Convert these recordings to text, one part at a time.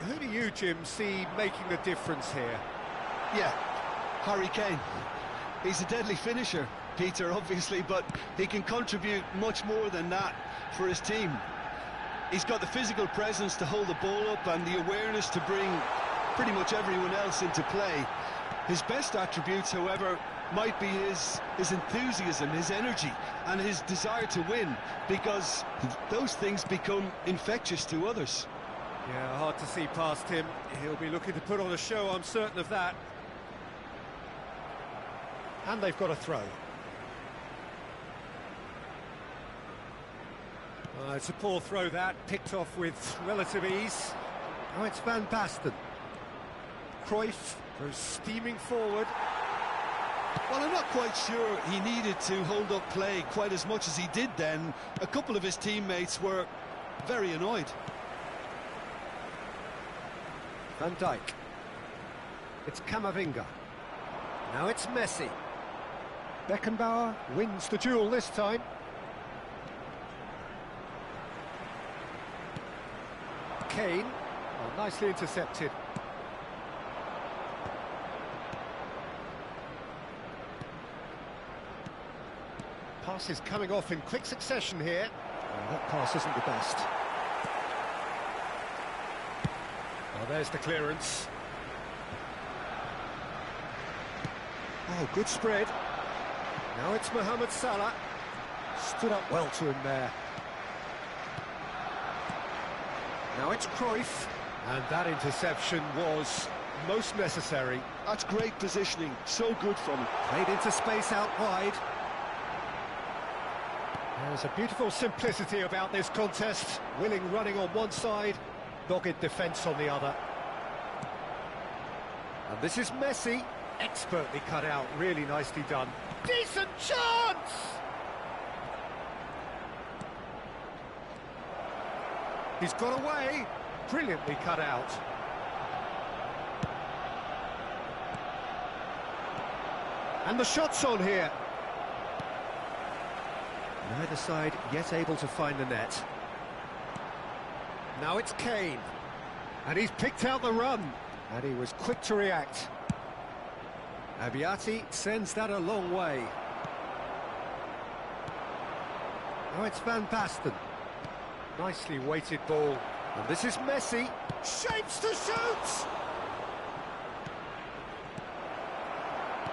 who do you, Jim, see making the difference here? Yeah, Harry Kane. He's a deadly finisher, Peter, obviously, but he can contribute much more than that for his team. He's got the physical presence to hold the ball up and the awareness to bring pretty much everyone else into play. His best attributes, however, might be his enthusiasm, his energy, and his desire to win, because those things become infectious to others. Yeah, hard to see past him. He'll be looking to put on a show, I'm certain of that. And they've got a throw. It's a poor throw that, picked off with relative ease. Now it's Van Basten. Cruyff goes steaming forward. Well, I'm not quite sure he needed to hold up play quite as much as he did then. A couple of his teammates were very annoyed. Van Dijk. It's Camavinga. Now it's Messi. Beckenbauer wins the duel this time. Kane, oh, nicely intercepted. Passes coming off in quick succession here. Oh, that pass isn't the best. Oh, there's the clearance. Oh, good spread. Now it's Mohamed Salah. Stood up well to him there. Now it's Cruyff. And that interception was most necessary. That's great positioning, so good from him. Played into space out wide. There's a beautiful simplicity about this contest. Willing running on one side, dogged defence on the other. And this is Messi. Expertly cut out, really nicely done. Decent chance! He's got away. Brilliantly cut out. And the shot's on here. Neither side yet able to find the net. Now it's Kane. And he's picked out the run. And he was quick to react. Abiati sends that a long way. Now it's Van Basten. Nicely weighted ball. And this is Messi. Shapes to shoot!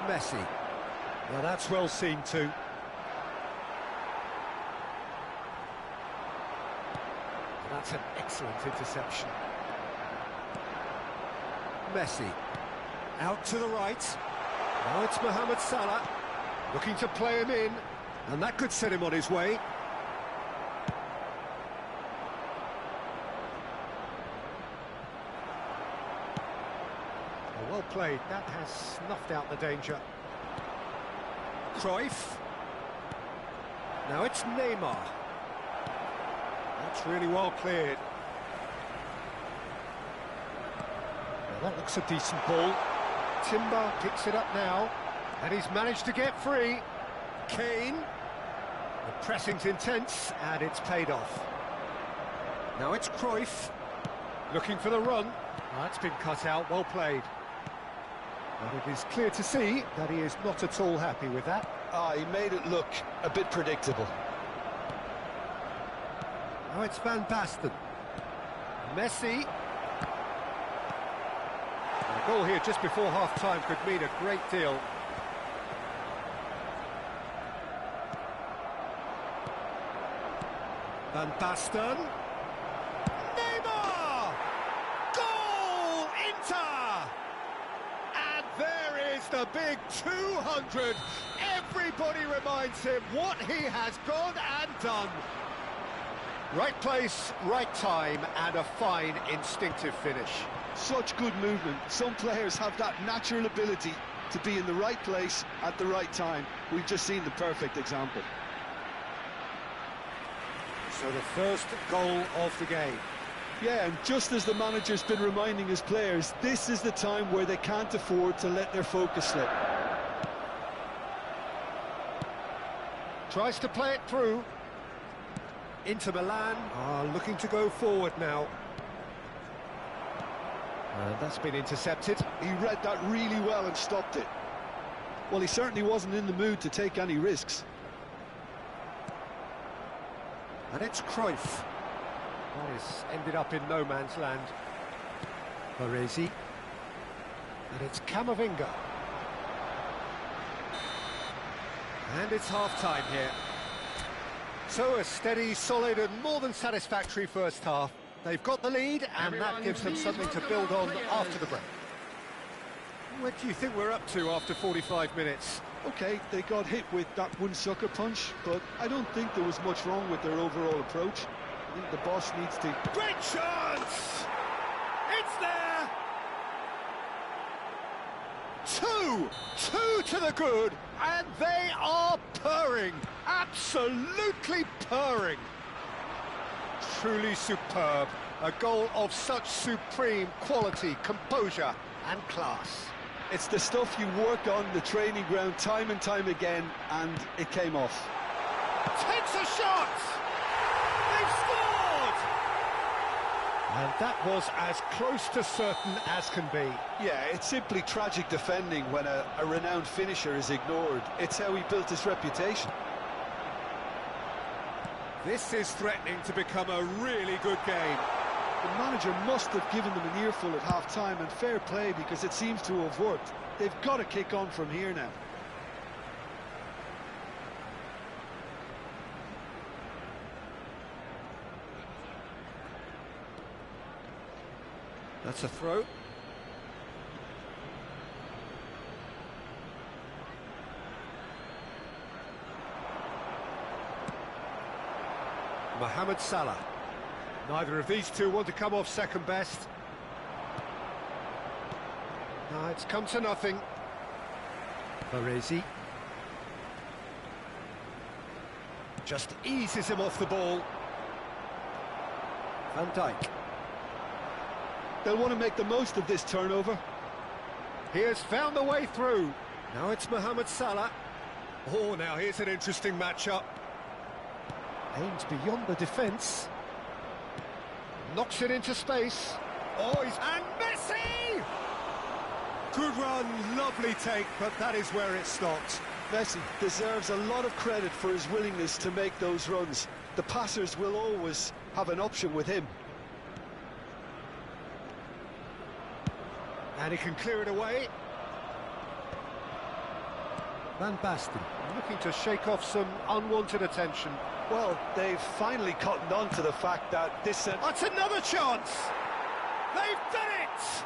Messi. Now that's well seen too. That's an excellent interception. Messi. Out to the right. Now it's Mohamed Salah. Looking to play him in. And that could set him on his way. Well played. That has snuffed out the danger. Cruyff. Now it's Neymar. That's really well cleared. Now that looks a decent ball. Timber picks it up now, and he's managed to get free. Kane. The pressing's intense, and it's paid off. Now it's Cruyff. Looking for the run. That's been cut out, well played. And it is clear to see that he is not at all happy with that. He made it look a bit predictable. Now it's Van Basten. Messi. And a goal here just before half-time could mean a great deal. Van Basten. Neymar! Goal! Inter! And there is the big 200. Everybody reminds him what he has gone and done. Right place, right time, and a fine instinctive finish. Such good movement. Some players have that natural ability to be in the right place at the right time. We've just seen the perfect example. So the first goal of the game. Yeah, and just as the manager's been reminding his players, this is the time where they can't afford to let their focus slip. Tries to play it through. Inter Milan are looking to go forward now. That's been intercepted. He read that really well and stopped it. Well, he certainly wasn't in the mood to take any risks. And it's Cruyff. That is ended up in no man's land. Baresi. And it's Camavinga. And it's half-time here. So a steady, solid and more than satisfactory first half. They've got the lead and that gives them something to build on after the break. What do you think we're up to after 45 minutes? OK, they got hit with that one sucker punch, but I don't think there was much wrong with their overall approach. I think the boss needs to... Great chance! It's there! Two to the good, and they are purring, absolutely purring. Truly superb, a goal of such supreme quality, composure and class. It's the stuff you work on the training ground time and time again, and it came off. Takes a shot! They've scored! And that was as close to certain as can be. Yeah, it's simply tragic defending when a renowned finisher is ignored. It's how he built his reputation. This is threatening to become a really good game. The manager must have given them an earful at half-time, and fair play because it seems to have worked. They've got to kick on from here now. That's a throw. Mohamed Salah. Neither of these two want to come off second best. No, it's come to nothing. Baresi. Just eases him off the ball. Van Dijk. They'll want to make the most of this turnover. He has found the way through. Now it's Mohamed Salah. Oh, now here's an interesting matchup. Aims beyond the defence. Knocks it into space. Oh, he's... And Messi! Good run, lovely take, but that is where it stopped. Messi deserves a lot of credit for his willingness to make those runs. The passers will always have an option with him. And he can clear it away. Van Basten looking to shake off some unwanted attention. Well, they've finally cottoned on to the fact that this... That's another chance! They've done it!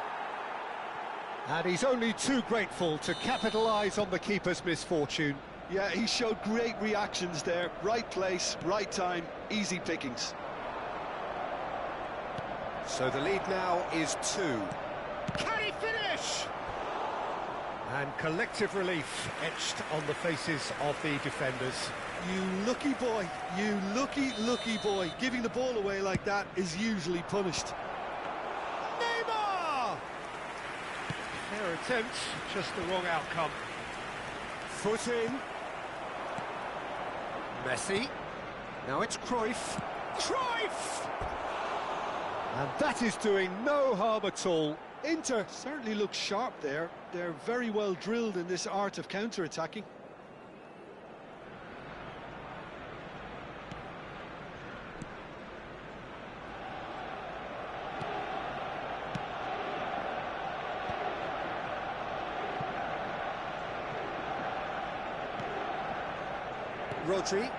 And he's only too grateful to capitalise on the keeper's misfortune. Yeah, he showed great reactions there. Right place, right time, easy pickings. So the lead now is 2. Can he finish? And collective relief etched on the faces of the defenders. You lucky boy, you lucky boy. Giving the ball away like that is usually punished. Neymar! Fair attempt, just the wrong outcome. Foot in. Messi. Now it's Cruyff. Cruyff! And that is doing no harm at all. Inter certainly looks sharp there. They're very well drilled in this art of counter-attacking. Rodri.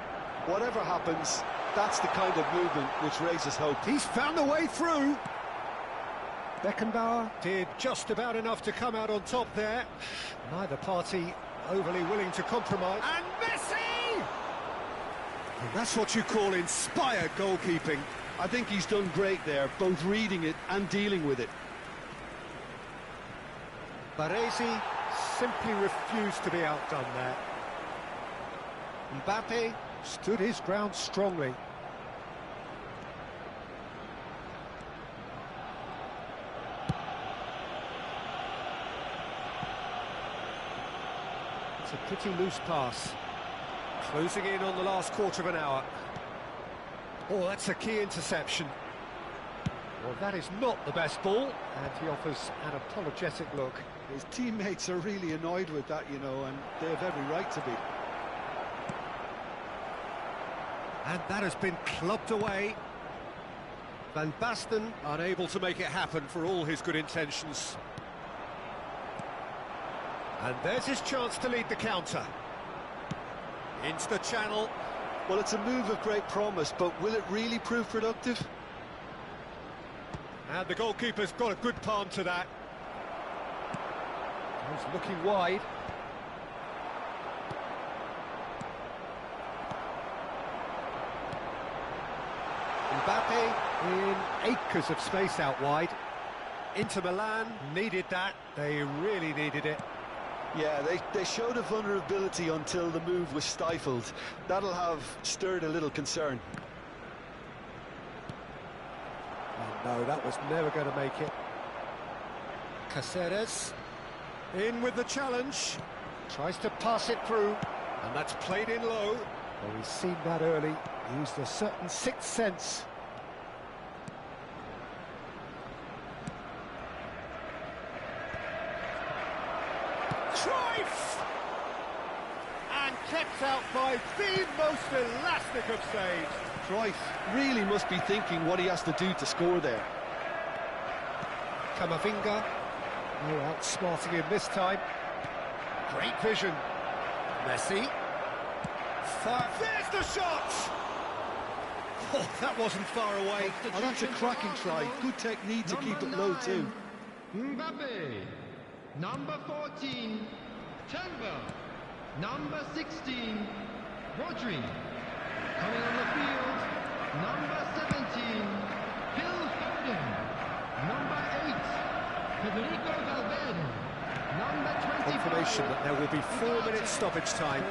Whatever happens, that's the kind of movement which raises hope. He's found a way through. Beckenbauer did just about enough to come out on top there. Neither party overly willing to compromise. And Messi! And that's what you call inspired goalkeeping. I think he's done great there, both reading it and dealing with it. Baresi simply refused to be outdone there. Mbappe stood his ground strongly. It's a pretty loose pass. Closing in on the last quarter of an hour. Oh, that's a key interception. Well, that is not the best ball, and he offers an apologetic look. His teammates are really annoyed with that, you know, and they have every right to be. And that has been clubbed away. Van Basten unable to make it happen for all his good intentions. And there's his chance to lead the counter. Into the channel. Well, it's a move of great promise, but will it really prove productive? And the goalkeeper's got a good palm to that. He's looking wide. Mbappe in acres of space out wide. Inter Milan needed that. They really needed it. Yeah, they showed a vulnerability until the move was stifled. That'll have stirred a little concern. Oh no, that was never going to make it. Caceres in with the challenge. Tries to pass it through, and that's played in low. Well, he's seen that early. Used a certain sixth sense. Cruyff! And kept out by the most elastic of saves. Cruyff really must be thinking what he has to do to score there. Camavinga, no outsmarting him this time. Great vision. Messi. There's the shot! Oh, that wasn't far away. Oh, that's a cracking try. Good technique to keep it low too. Mbappe, number 14, Timber, number 16, Rodri, coming on the field, number 17, Phil Foden, number 8, Federico Valverde, number 25. Confirmation that there will be 4 minutes stoppage time.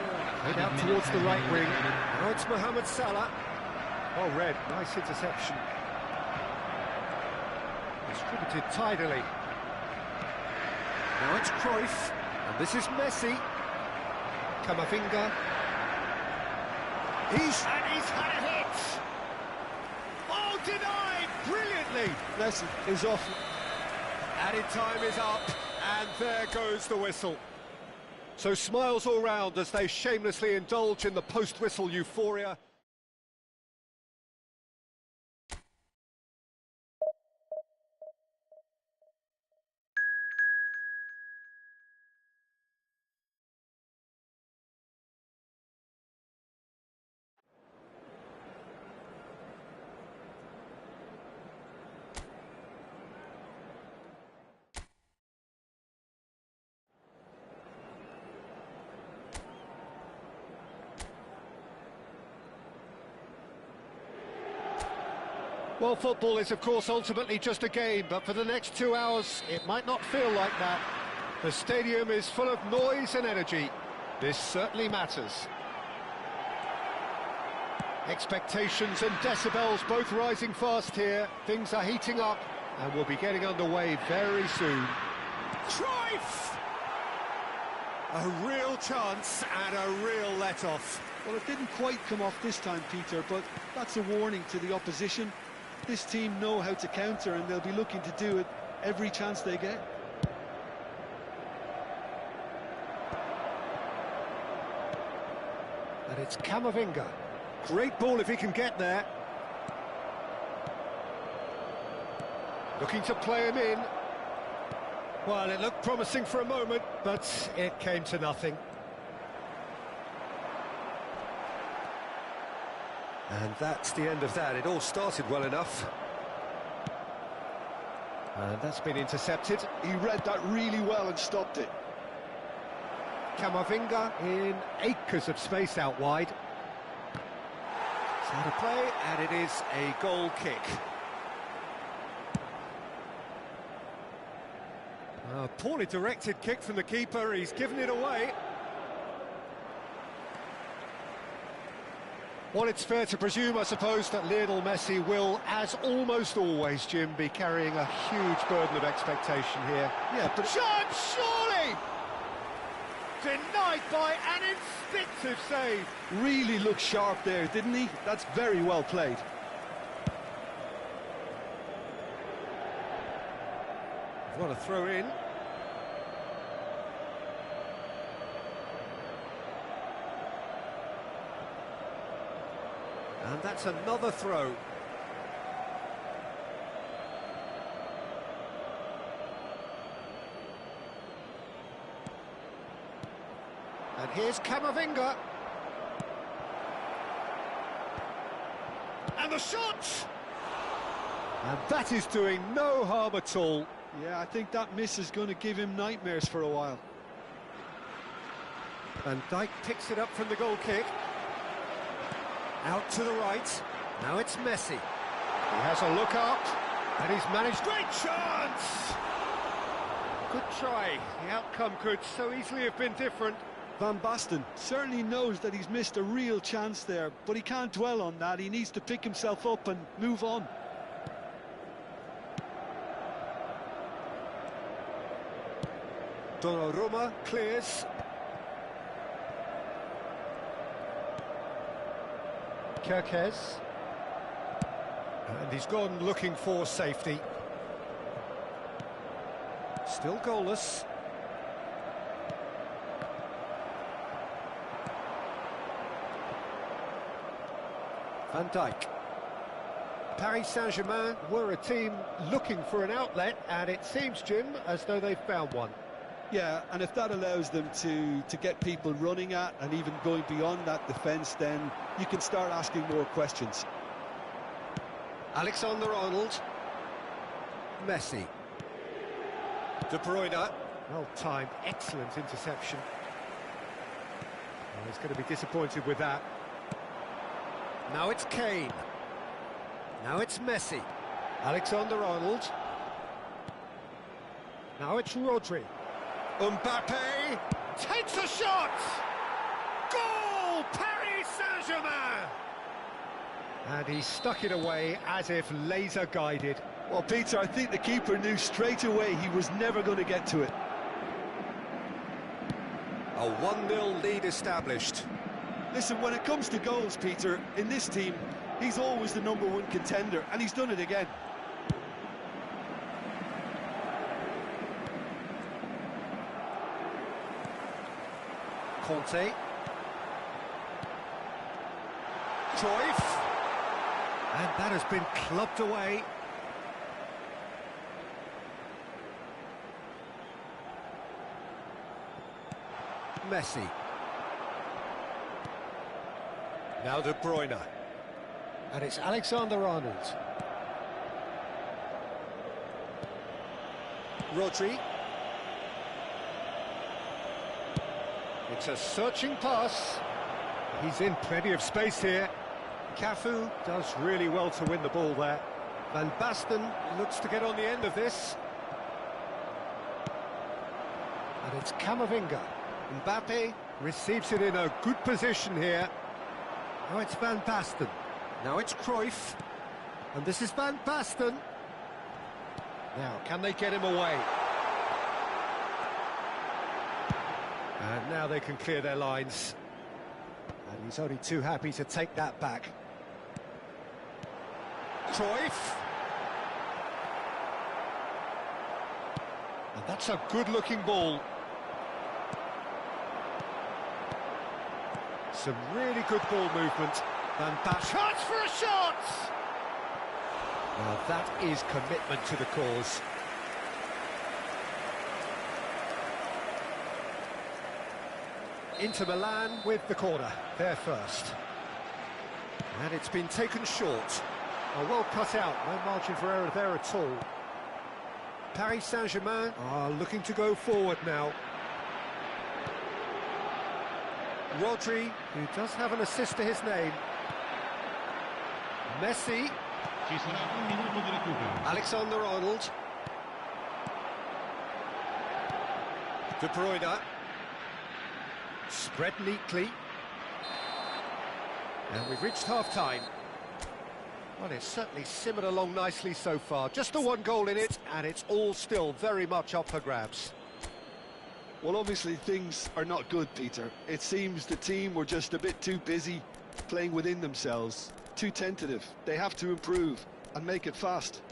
Head out towards the right wing. Now it's Mohamed Salah. Well read, nice interception. Distributed tidily. Now it's Cruyff, and this is Messi. Camavinga. He's had a hit! Oh, denied! Brilliantly! Messi is off. Added time is up, and there goes the whistle. So smiles all round as they shamelessly indulge in the post-whistle euphoria. Well, football is, of course, ultimately just a game, but for the next 2 hours, it might not feel like that. The stadium is full of noise and energy. This certainly matters. Expectations and decibels both rising fast here. Things are heating up, and we'll be getting underway very soon. Cruyff! A real chance and a real let-off. Well, it didn't quite come off this time, Peter, but that's a warning to the opposition. This team know how to counter, and they'll be looking to do it every chance they get. And it's Camavinga. Great ball if he can get there. Looking to play him in. Well, it looked promising for a moment, but it came to nothing. And that's the end of that. It all started well enough. And that's been intercepted. He read that really well and stopped it. Camavinga in acres of space out wide. So to play, and it is a goal kick. A poorly directed kick from the keeper. He's given it away. Well, it's fair to presume, I suppose, that Lionel Messi will, as almost always, Jim, be carrying a huge burden of expectation here. Yeah, but Chance, surely! Denied by an instinctive save. really looked sharp there, didn't he? That's very well played. What a throw in. And that's another throw. And here's Camavinga. And the shot! And that is doing no harm at all. Yeah, I think that miss is going to give him nightmares for a while. Van Dijk picks it up from the goal kick. Out to the right. Now it's Messi. He has a look up, and he's managed. Great chance! Good try. The outcome could so easily have been different. Van Basten certainly knows that he's missed a real chance there, but he can't dwell on that. He needs to pick himself up and move on. Donnarumma clears. Kerkez. And he's gone looking for safety. Still goalless. Van Dijk. Paris Saint-Germain were a team looking for an outlet, and it seems, Jim, as though they've found one. Yeah, and if that allows them to get people running at and even going beyond that defence, then you can start asking more questions. Alexander-Arnold. Messi. De Bruyne. Well timed, excellent interception. Well, he's going to be disappointed with that. Now it's Kane. Now it's Messi. Alexander-Arnold. Now it's Rodri. Mbappe takes a shot! Goal! Paris Saint-Germain! And he stuck it away as if laser-guided. Well, Peter, I think the keeper knew straight away he was never going to get to it. A 1-0 lead established. Listen, when it comes to goals, Peter, in this team, he's always the #1 contender, and he's done it again. Conte. Cruyff. And that has been clubbed away. Messi. Now De Bruyne. And it's Alexander-Arnold. Rodri. It's a searching pass. He's in plenty of space here. Cafu does really well to win the ball there. Van Basten looks to get on the end of this. And it's Camavinga. Mbappe receives it in a good position here. Now it's Van Basten. Now it's Cruyff. And this is Van Basten. Now, can they get him away? And now they can clear their lines. And he's only too happy to take that back. Cruyff. And that's a good-looking ball. Some really good ball movement. Van Basten. Chance for a shot! Now that is commitment to the cause. Inter Milan with the corner, there first. And it's been taken short. Oh, well cut out, no margin for error there at all. Paris Saint-Germain are looking to go forward now. Rodri, who does have an assist to his name. Messi. Alexander-Arnold. De Bruyne. Spread neatly. And we've reached half-time. Well, it's certainly simmered along nicely so far. Just the one goal in it, and it's all still very much up for grabs. Well, obviously things are not good, Peter. It seems the team were just a bit too busy playing within themselves, too tentative. They have to improve and make it fast.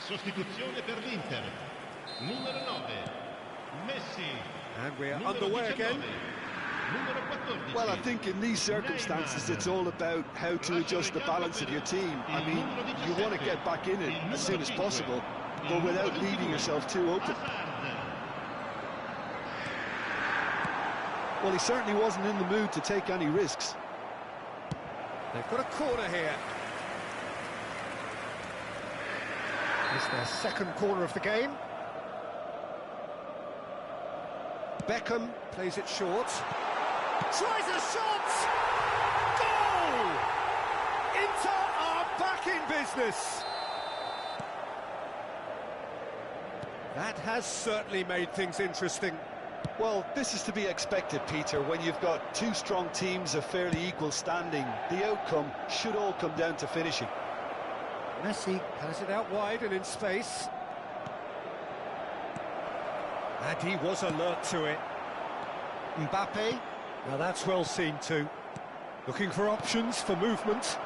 Sostituzione per l'Inter. Numero 9, Messi. And we are Numero underway 19, again. Numero 14. Well, I think in these circumstances, it's all about how to adjust the balance of your team. I mean, you want to get back in it as soon as possible, but without leaving yourself too open. Well, he certainly wasn't in the mood to take any risks. They've got a corner here. It's their second corner of the game. Beckham plays it short. Tries a shot! Goal! Inter are back in business. That has certainly made things interesting. Well, this is to be expected, Peter. When you've got two strong teams of fairly equal standing, the outcome should all come down to finishing. Messi has it out wide and in space. And he was alert to it. Mbappe, now that's well seen too. Looking for options for movement.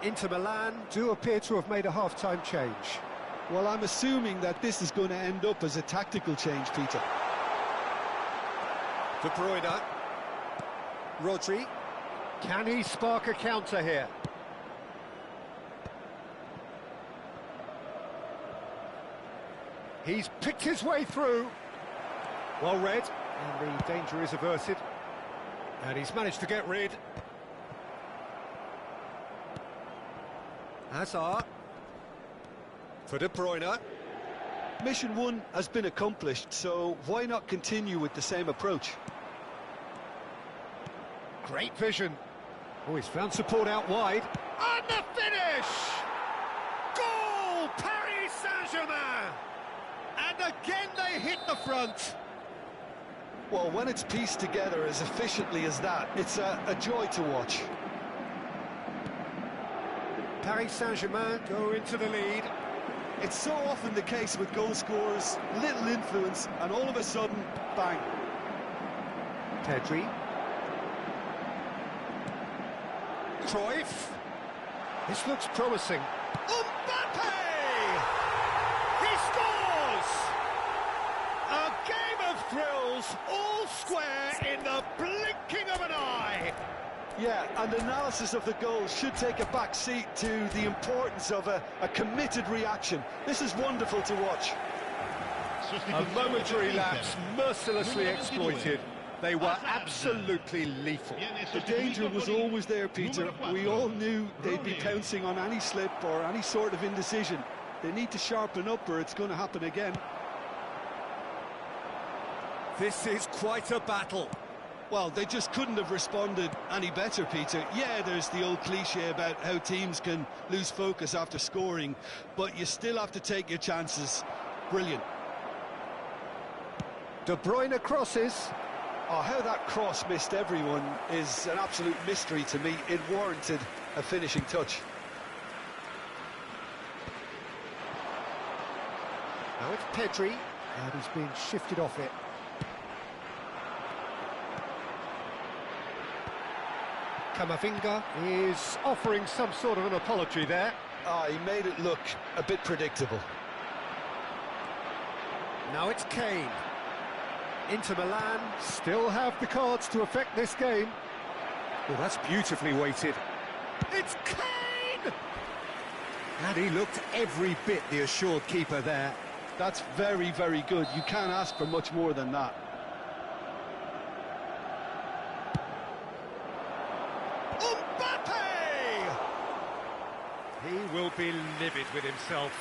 Inter Milan do appear to have made a half-time change. Well, I'm assuming that this is going to end up as a tactical change, Peter. De Bruyne. Rodri. Can he spark a counter here? He's picked his way through. Well read, and the danger is averted. And he's managed to get rid. Hazard. For De Bruyne. Mission 1 has been accomplished, so why not continue with the same approach? Great vision. Oh, he's found support out wide. And the finish! Goal! Paris Saint-Germain! And again they hit the front. Well, when it's pieced together as efficiently as that, it's a joy to watch. Paris Saint-Germain go into the lead. It's so often the case with goal scorers, little influence, and all of a sudden, bang. Pedri. Cruyff. This looks promising. Mbappe! He scores! A game of thrills, all square in the blinking of an eye. Yeah, and analysis of the goal should take a back seat to the importance of a committed reaction. This is wonderful to watch. A momentary lapse, mercilessly exploited. They were absolutely lethal. The danger was always there, Peter. We all knew they'd be pouncing on any slip or any sort of indecision. They need to sharpen up or it's going to happen again. This is quite a battle. Well, they just couldn't have responded any better, Peter. Yeah, there's the old cliche about how teams can lose focus after scoring, but you still have to take your chances. Brilliant. De Bruyne crosses. Oh, how that cross missed everyone is an absolute mystery to me. It warranted a finishing touch. Now it's Pedri, and he's been shifted off it. Camavinga is offering some sort of an apology there. He made it look a bit predictable. Now it's Kane. Inter Milan still have the cards to affect this game. Well, that's beautifully weighted. It's Kane! And he looked every bit the assured keeper there. That's very, very good. You can't ask for much more than that. Mbappe! He will be livid with himself.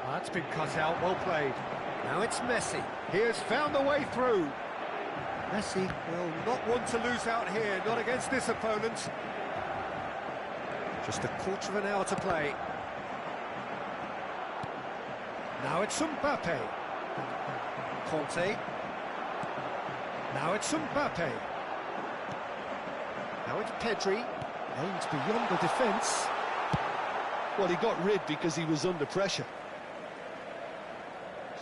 That's been cut out, well played. Now it's Messi. He has found the way through. Messi will not want to lose out here, not against this opponent. Just a quarter of an hour to play. Now it's Mbappe. Conte. Now it's Mbappe. Now it's Pedri. Aims beyond the defence. Well, he got rid because he was under pressure.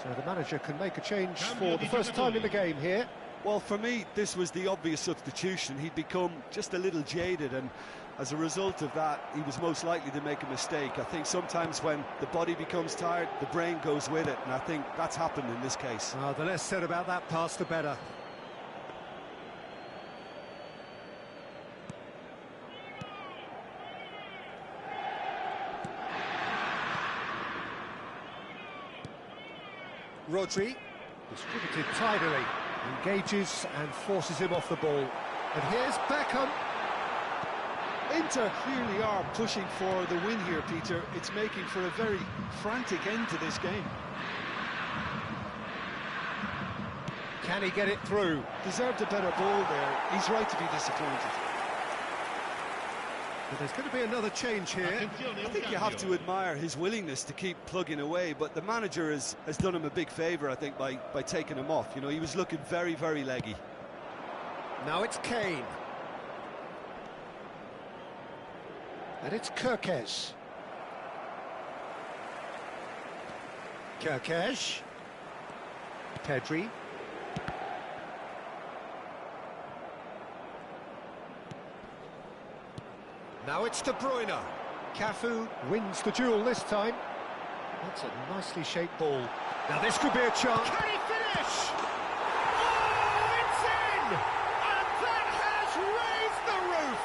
So the manager can make a change for the first time in the game here. Well, for me, this was the obvious substitution. He'd become just a little jaded, and as a result of that, he was most likely to make a mistake. I think sometimes when the body becomes tired, the brain goes with it, and I think that's happened in this case. Well, the less said about that pass, the better. Rodri, distributed tidily, engages and forces him off the ball. And here's Beckham. Inter clearly are pushing for the win here, Peter. It's making for a very frantic end to this game. Can he get it through? Deserved a better ball there. He's right to be disappointed. But there's going to be another change here. I think you have to admire his willingness to keep plugging away, but the manager has done him a big favour, I think, by taking him off. You know, he was looking very, very leggy. Now it's Kane. And it's Kirkes. Kirkes. Pedri. Now it's De Bruyne. Cafu wins the duel this time. That's a nicely shaped ball. Now this could be a chance. Can he finish? Oh, it's in! And that has raised the roof!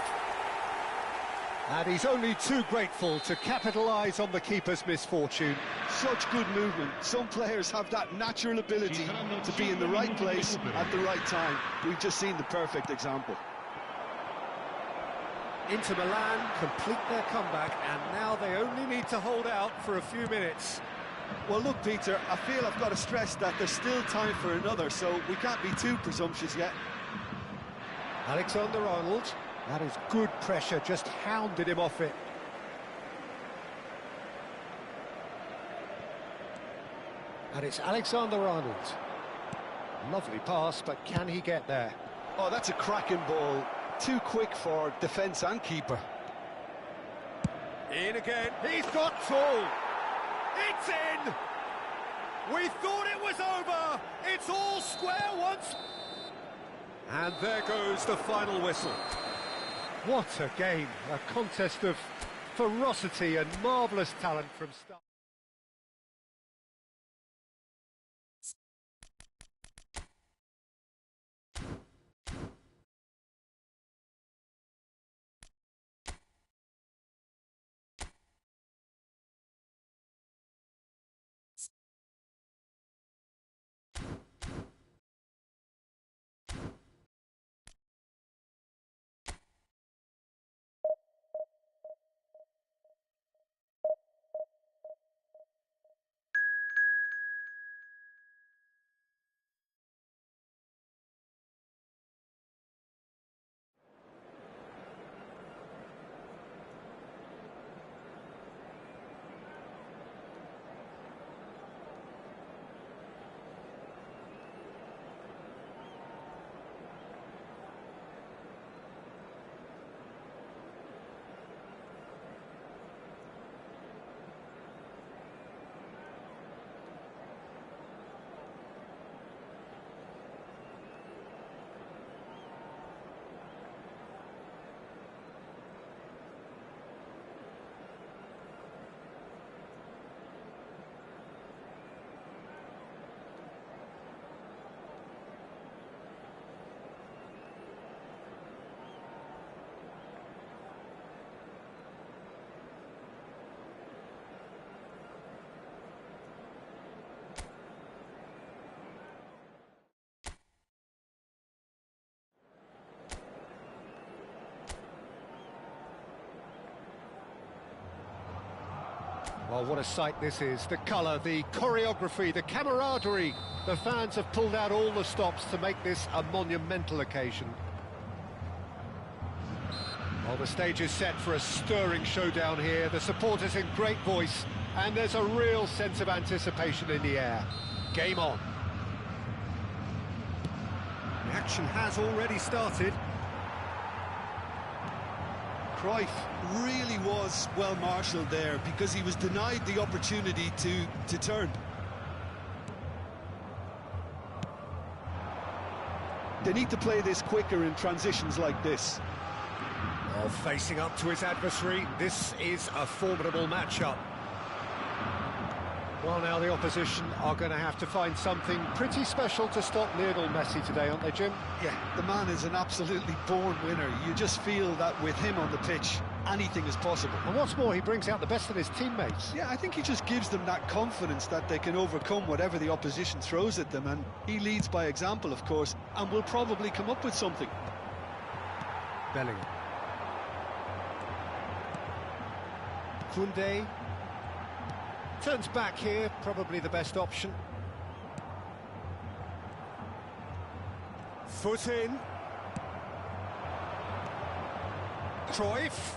And he's only too grateful to capitalise on the keeper's misfortune. Such good movement. Some players have that natural ability to be in the right place at the right time. We've just seen the perfect example. Inter Milan complete their comeback, and now they only need to hold out for a few minutes. Well, look, Peter, I feel I've got to stress that there's still time for another, so we can't be too presumptuous yet. Alexander-Arnold, that is good pressure, just hounded him off it. And it's Alexander-Arnold. Lovely pass, but can he get there? Oh, that's a cracking ball. Too quick for defence and keeper. In again, he's got two! It's in! We thought it was over! It's all square once! And there goes the final whistle. What a game, a contest of ferocity and marvellous talent from start. Well, what a sight this is. The colour, the choreography, the camaraderie. The fans have pulled out all the stops to make this a monumental occasion. Well, the stage is set for a stirring showdown here. The supporters in great voice, and there's a real sense of anticipation in the air. Game on. The action has already started. Cruyff really was well marshalled there because he was denied the opportunity to turn. They need to play this quicker in transitions like this. Oh, facing up to his adversary, this is a formidable matchup. Well, now the opposition are going to have to find something pretty special to stop Lionel Messi today, aren't they, Jim? Yeah, the man is an absolutely born winner. You just feel that with him on the pitch, anything is possible. And what's more, he brings out the best in his teammates. Yeah, I think he just gives them that confidence that they can overcome whatever the opposition throws at them, and he leads by example, of course, and will probably come up with something. Bellingham. Koundé. Turns back here, probably the best option. Foot in. Cruyff.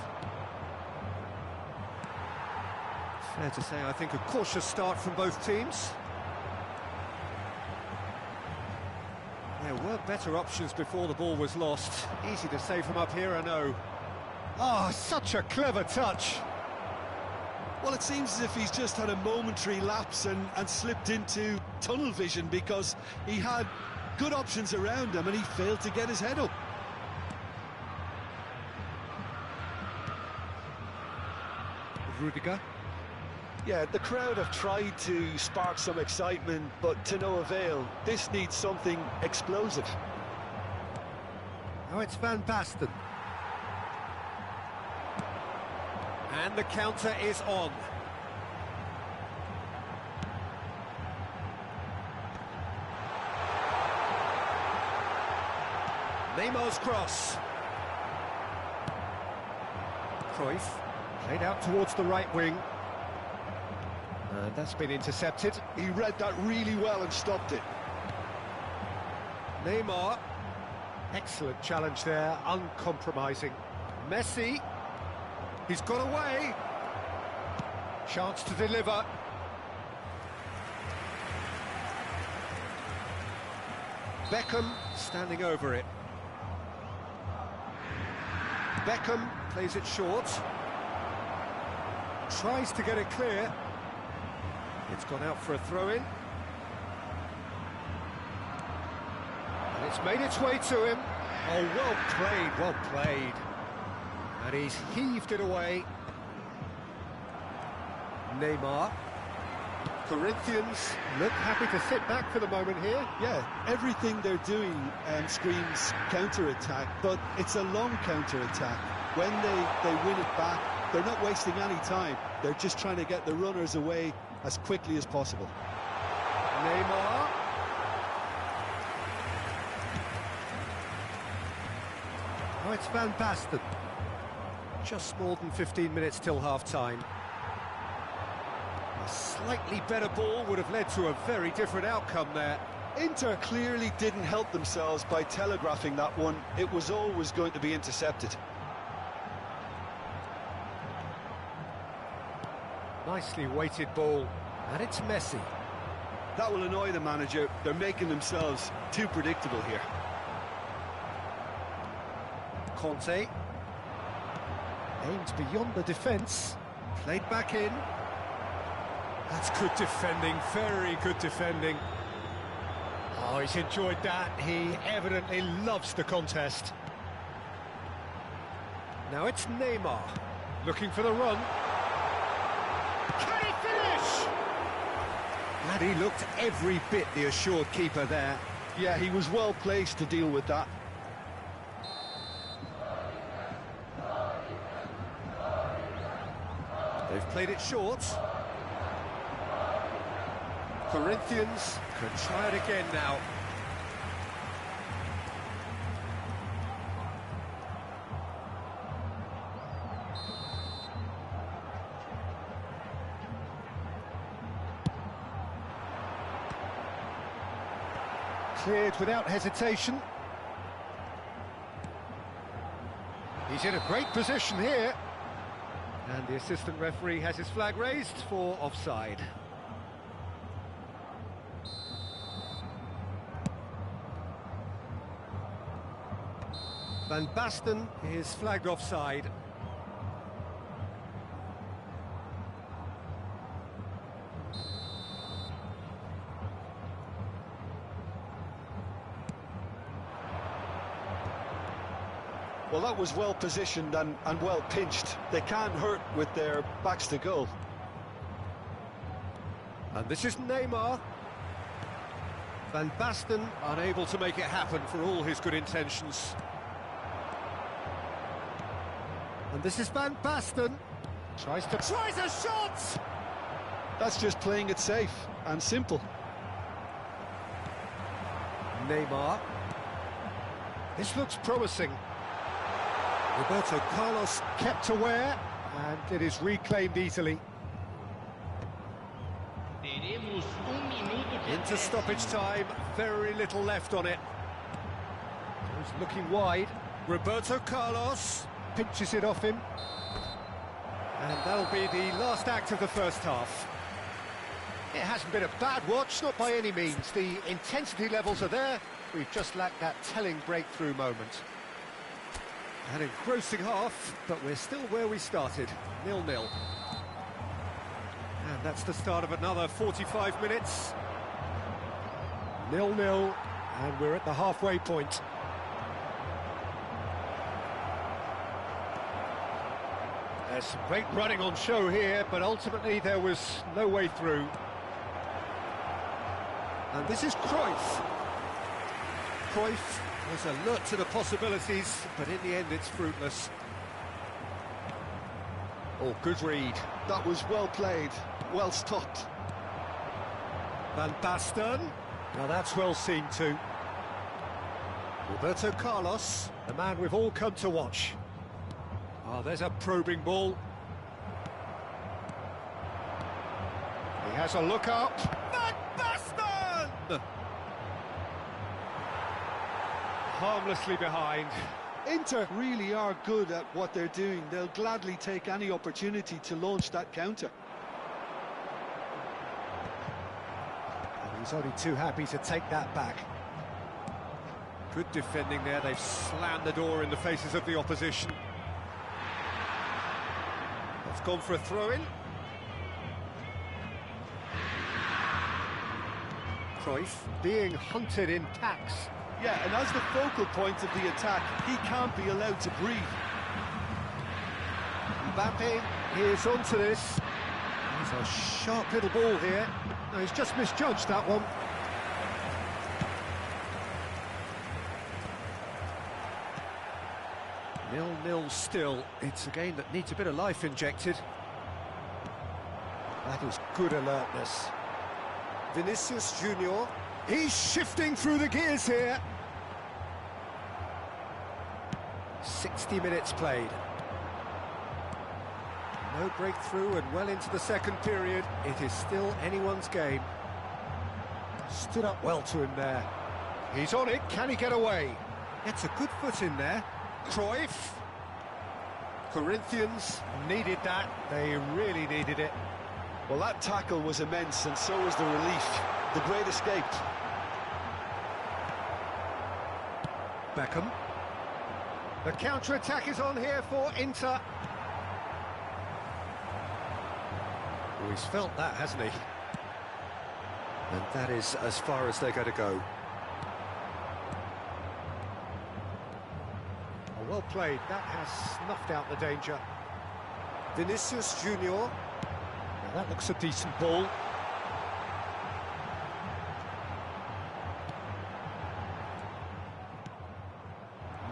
Fair to say, I think, a cautious start from both teams. There were better options before the ball was lost. Easy to say from up here, I know. Oh, such a clever touch. Well, it seems as if he's just had a momentary lapse and slipped into tunnel vision, because he had good options around him and he failed to get his head up. Rudiger. Yeah, the crowd have tried to spark some excitement, but to no avail. This needs something explosive. Now it's Van Basten. And the counter is on. Neymar's cross. Cruyff played out towards the right wing. And that's been intercepted. He read that really well and stopped it. Neymar. Excellent challenge there, uncompromising. Messi. He's got away. Chance to deliver. Beckham standing over it. Beckham plays it short. Tries to get it clear. It's gone out for a throw-in. And it's made its way to him. Oh, well played, well played. And he's heaved it away. Neymar. Corinthians look happy to sit back for the moment here. Yeah, everything they're doing screams counter-attack, but it's a long counter-attack. When they win it back, they're not wasting any time. They're just trying to get the runners away as quickly as possible. Neymar. Oh, it's Van Basten. Just more than 15 minutes till half-time. A slightly better ball would have led to a very different outcome there. Inter clearly didn't help themselves by telegraphing that one. It was always going to be intercepted. Nicely weighted ball, and it's Messi. That will annoy the manager. They're making themselves too predictable here. Conte. Aimed beyond the defence. Played back in. That's good defending, very good defending. Oh, he's enjoyed that. He evidently loves the contest. Now it's Neymar, looking for the run. Can he finish? And he looked every bit the assured keeper there. Yeah, he was well placed to deal with that. They've played it short. Corinthians can try it again now. Cleared without hesitation. He's in a great position here. And the assistant referee has his flag raised for offside. Van Basten is flagged offside. Well, that was well positioned and well pinched. They can't hurt with their backs to goal. And this is Neymar. Van Basten unable to make it happen for all his good intentions. And this is Van Basten. Tries a shot! That's just playing it safe and simple. Neymar. This looks promising. Roberto Carlos kept aware, and it is reclaimed easily. Into stoppage time, very little left on it. He's looking wide. Roberto Carlos pinches it off him. And that'll be the last act of the first half. It hasn't been a bad watch, not by any means. The intensity levels are there. We've just lacked that telling breakthrough moment. An engrossing half, but we're still where we started, 0-0. And that's the start of another 45 minutes. 0-0, and we're at the halfway point. There's some great running on show here, but ultimately there was no way through. And this is Cruyff. Cruyff was alert to the possibilities, but in the end it's fruitless. Oh, good read. That was well played, well stopped. Van Basten. Now that's well seen too. Roberto Carlos, the man we've all come to watch. Oh, there's a probing ball. He has a look up. Van Basten! Harmlessly behind. Inter really are good at what they're doing. They'll gladly take any opportunity to launch that counter. And he's only too happy to take that back. Good defending there. They've slammed the door in the faces of the opposition. That's gone for a throw-in. Cruyff being hunted in packs. Yeah, and as the focal point of the attack, he can't be allowed to breathe. Mbappe is onto this. There's a sharp little ball here. No, he's just misjudged that one. Nil-nil still. It's a game that needs a bit of life injected. That is good alertness. Vinicius Junior. He's shifting through the gears here. 60 minutes played. No breakthrough and well into the second period. It is still anyone's game. Stood up well to him there. He's on it. Can he get away? Gets a good foot in there. Cruyff. Corinthians needed that. They really needed it. Well, that tackle was immense, and so was the relief. The great escape. Beckham. The counter-attack is on here for Inter. Oh, he's felt that, hasn't he? And that is as far as they're going to go. Oh, well played. That has snuffed out the danger. Vinicius Junior. Now that looks a decent ball.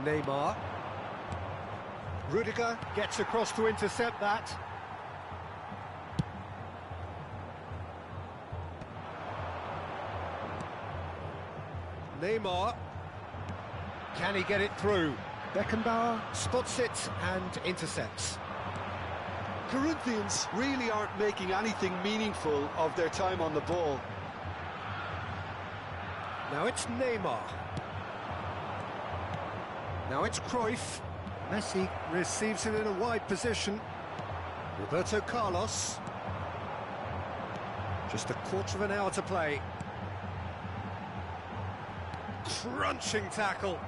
Neymar. Rudiger gets across to intercept that. Neymar. Can he get it through? Beckenbauer spots it and intercepts. Corinthians really aren't making anything meaningful of their time on the ball. Now it's Neymar. Now it's Cruyff. Messi receives it in a wide position. Roberto Carlos. Just a quarter of an hour to play. Crunching tackle.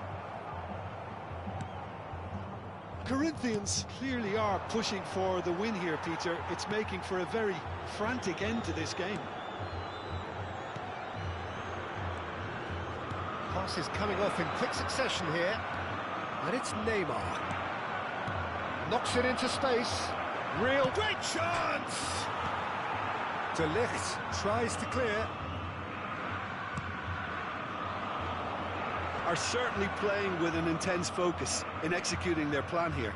Corinthians clearly are pushing for the win here, Peter. It's making for a very frantic end to this game. Passes coming off in quick succession here. And it's Neymar. Knocks it into space. Real great chance! De Ligt tries to clear. Are certainly playing with an intense focus in executing their plan here.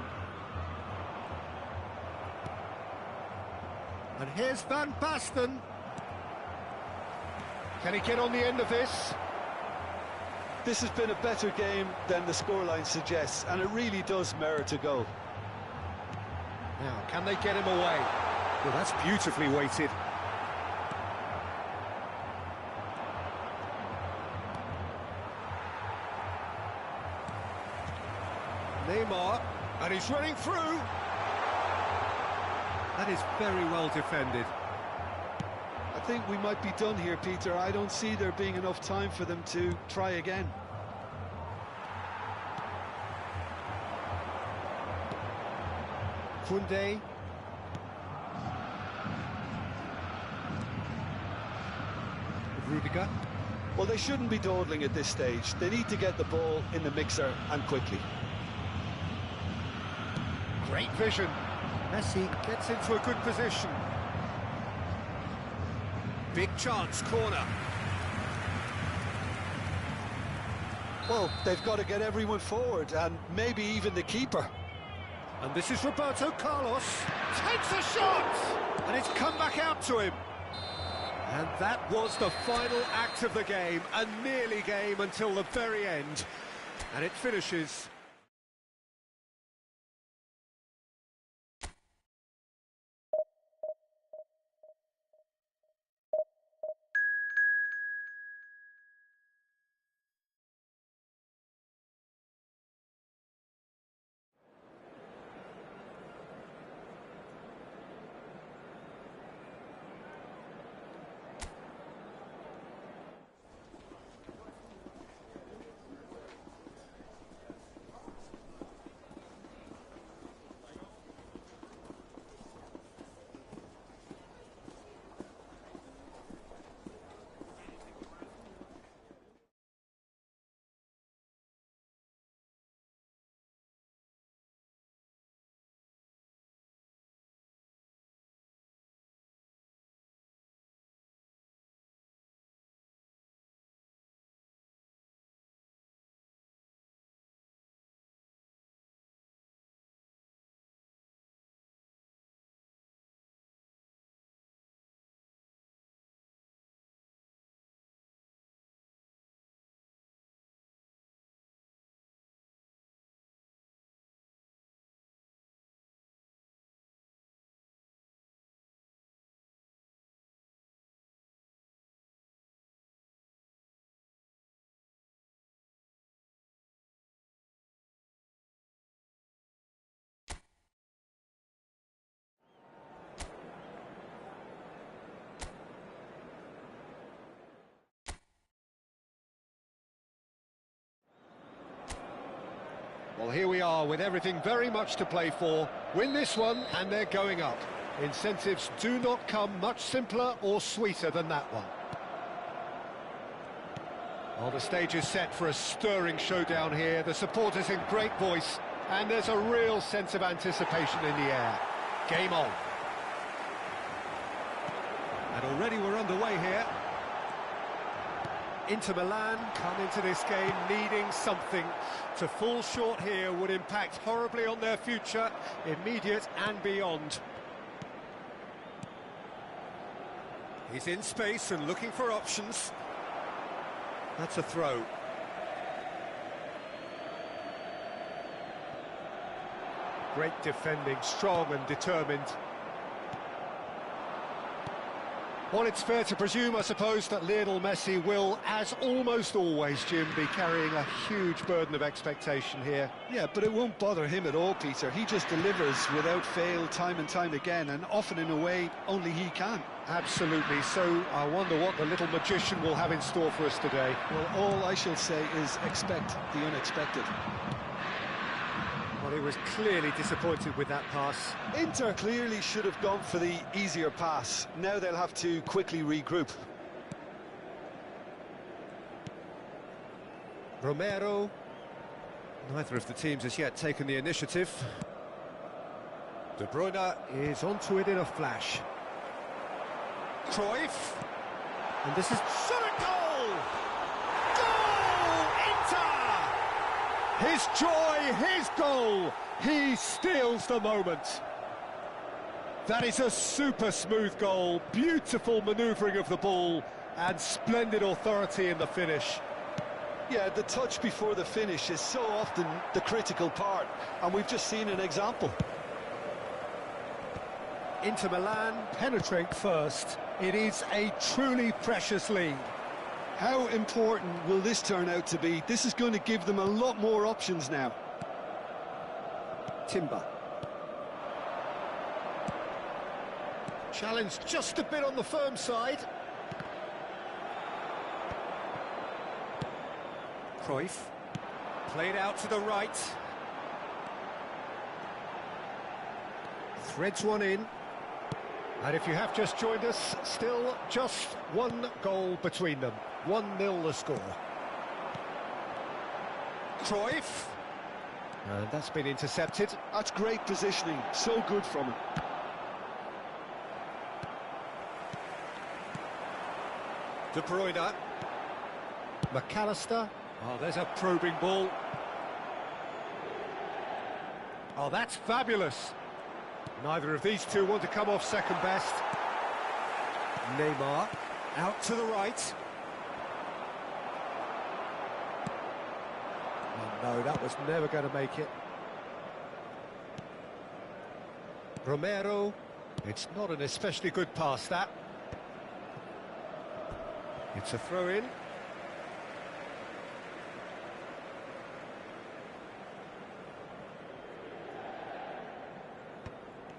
And here's Van Basten. Can he get on the end of this? This has been a better game than the scoreline suggests, and it really does merit a goal. Now, can they get him away? Well, that's beautifully weighted. Neymar, and he's running through. That is very well defended. I think we might be done here, Peter. I don't see there being enough time for them to try again. Koundé. Rudiger. Well, they shouldn't be dawdling at this stage. They need to get the ball in the mixer and quickly. Great vision. Messi gets into a good position. Big chance, corner. Well, they've got to get everyone forward, and maybe even the keeper. And this is Roberto Carlos. Takes a shot! And it's come back out to him. And that was the final act of the game. A nearly game until the very end. And it finishes. Well, here we are with everything very much to play for. Win this one and they're going up. Incentives do not come much simpler or sweeter than that one. Well, the stage is set for a stirring showdown here. The supporters in great voice, and there's a real sense of anticipation in the air. Game on. And already we're underway here. Inter Milan come into this game needing something. To fall short here would impact horribly on their future, immediate and beyond. He's in space and looking for options. That's a throw. Great defending, strong and determined. Well, it's fair to presume, I suppose, that Lionel Messi will, as almost always, Jim, be carrying a huge burden of expectation here. Yeah, but it won't bother him at all, Peter. He just delivers without fail time and time again, and often in a way only he can. Absolutely. So I wonder what the little magician will have in store for us today. Well, all I shall say is expect the unexpected. Well, he was clearly disappointed with that pass. Inter clearly should have gone for the easier pass. Now they'll have to quickly regroup. Romero. Neither of the teams has yet taken the initiative. De Bruyne is onto it in a flash. Cruyff. And this is shot at goal! Goal! Inter! His joy, his goal! He steals the moment. That is a super smooth goal, beautiful manoeuvring of the ball, and splendid authority in the finish. Yeah, the touch before the finish is so often the critical part, and we've just seen an example. Inter Milan penetrate first. It is a truly precious lead. How important will this turn out to be? This is going to give them a lot more options now. Timber. Challenge just a bit on the firm side. Cruyff. Played out to the right. Threads one in. And if you have just joined us, still just one goal between them. 1-0 the score. Cruyff. And that's been intercepted. That's great positioning, so good from him. De Bruyne. McAllister. Oh, there's a probing ball. Oh, that's fabulous. Neither of these two want to come off second best. Neymar, out to the right. Oh no, that was never going to make it. Romero, it's not an especially good pass, that. It's a throw-in.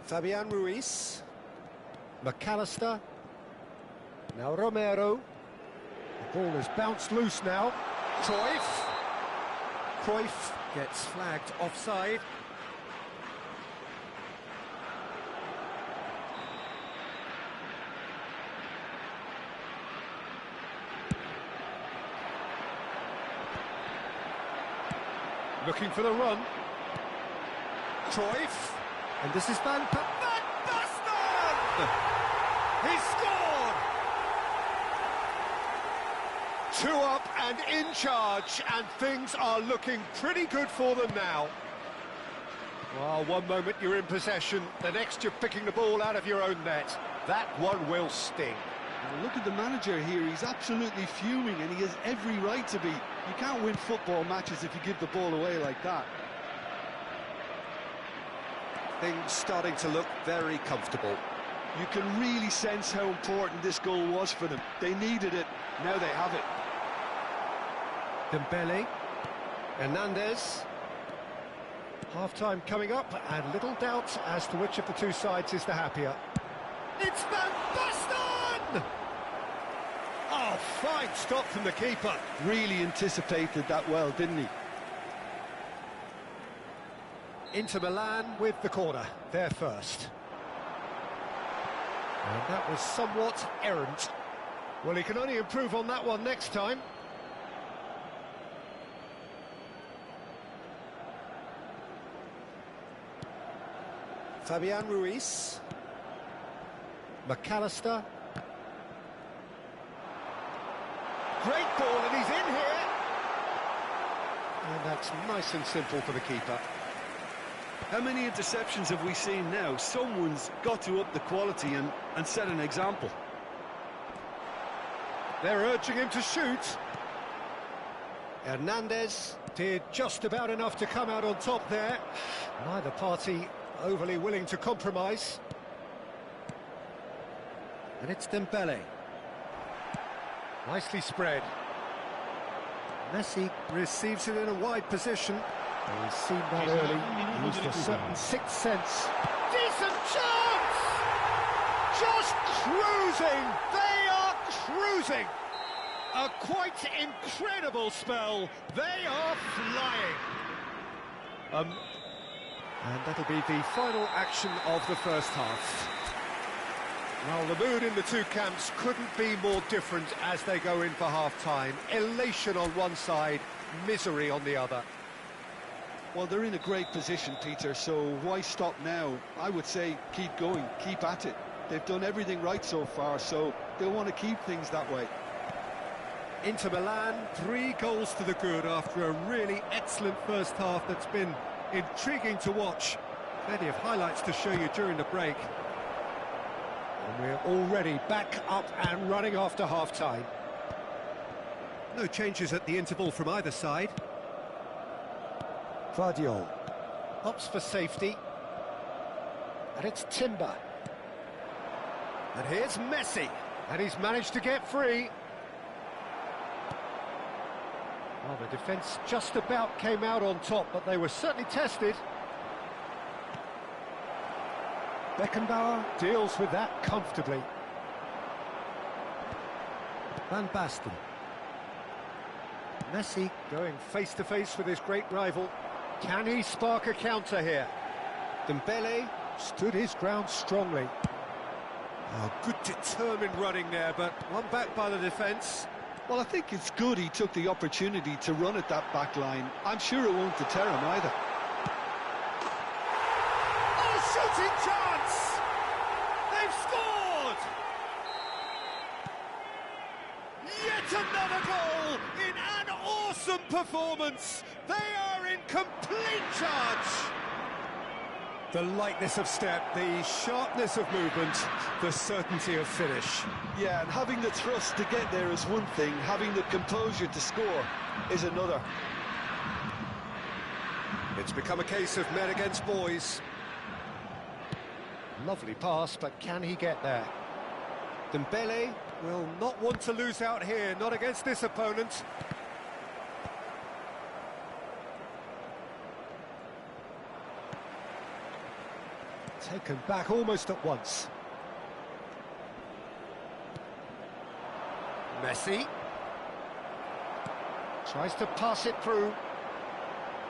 Fabian Ruiz. McAllister. Now Romero. The ball has bounced loose now. Cruyff. Cruyff gets flagged offside. Looking for the run. Cruyff. And this is Van Basten! He scored! 2 up and in charge, and things are looking pretty good for them now. Well, one moment you're in possession, the next you're picking the ball out of your own net. That one will sting. Now look at the manager here, he's absolutely fuming, and he has every right to be. You can't win football matches if you give the ball away like that. Things starting to look very comfortable. You can really sense how important this goal was for them. They needed it, now they have it. Dembele. Hernandez. Half-time coming up, and little doubt as to which of the two sides is the happier. It's Van Basten! Oh, fine stop from the keeper. Really anticipated that well, didn't he? Inter Milan with the corner, they're first. And that was somewhat errant. Well, he can only improve on that one next time. Fabian Ruiz. McAllister. Great ball, and he's in here. And that's nice and simple for the keeper. How many interceptions have we seen now? Someone's got to up the quality and set an example. They're urging him to shoot. Hernandez did just about enough to come out on top there. Neither party overly willing to compromise. And it's Dembele. Nicely spread. Messi receives it in a wide position. He's seen that early, used a certain sixth sense. Decent chance! Just cruising! They are cruising! A quite incredible spell. They are flying. And that'll be the final action of the first half. Well, the mood in the two camps couldn't be more different as they go in for half-time. Elation on one side, misery on the other. Well, they're in a great position, Peter, so why stop now? I would say keep going, keep at it. They've done everything right so far, so they'll want to keep things that way. Inter Milan, 3 goals to the good after a really excellent first half that's been intriguing to watch. Plenty of highlights to show you during the break. And we're already back up and running after half-time. No changes at the interval from either side. Vardiol opts for safety. And it's Timber. And here's Messi. And he's managed to get free. Well, the defence just about came out on top, but they were certainly tested. Beckenbauer deals with that comfortably. Van Basten. Messi going face-to-face with his great rival. Can he spark a counter here? Dembele stood his ground strongly. Oh, good determined running there, but one back by the defence. Well, I think it's good he took the opportunity to run at that back line. I'm sure it won't deter him either. Oh, shooting chance! They've scored! Yet another goal in an awesome performance. They are in complete charge. The lightness of step, the sharpness of movement, the certainty of finish. Yeah, and having the thrust to get there is one thing, having the composure to score is another. It's become a case of men against boys. Lovely pass, but can he get there? Dembele will not want to lose out here, not against this opponent. Taken back almost at once. Messi tries to pass it through.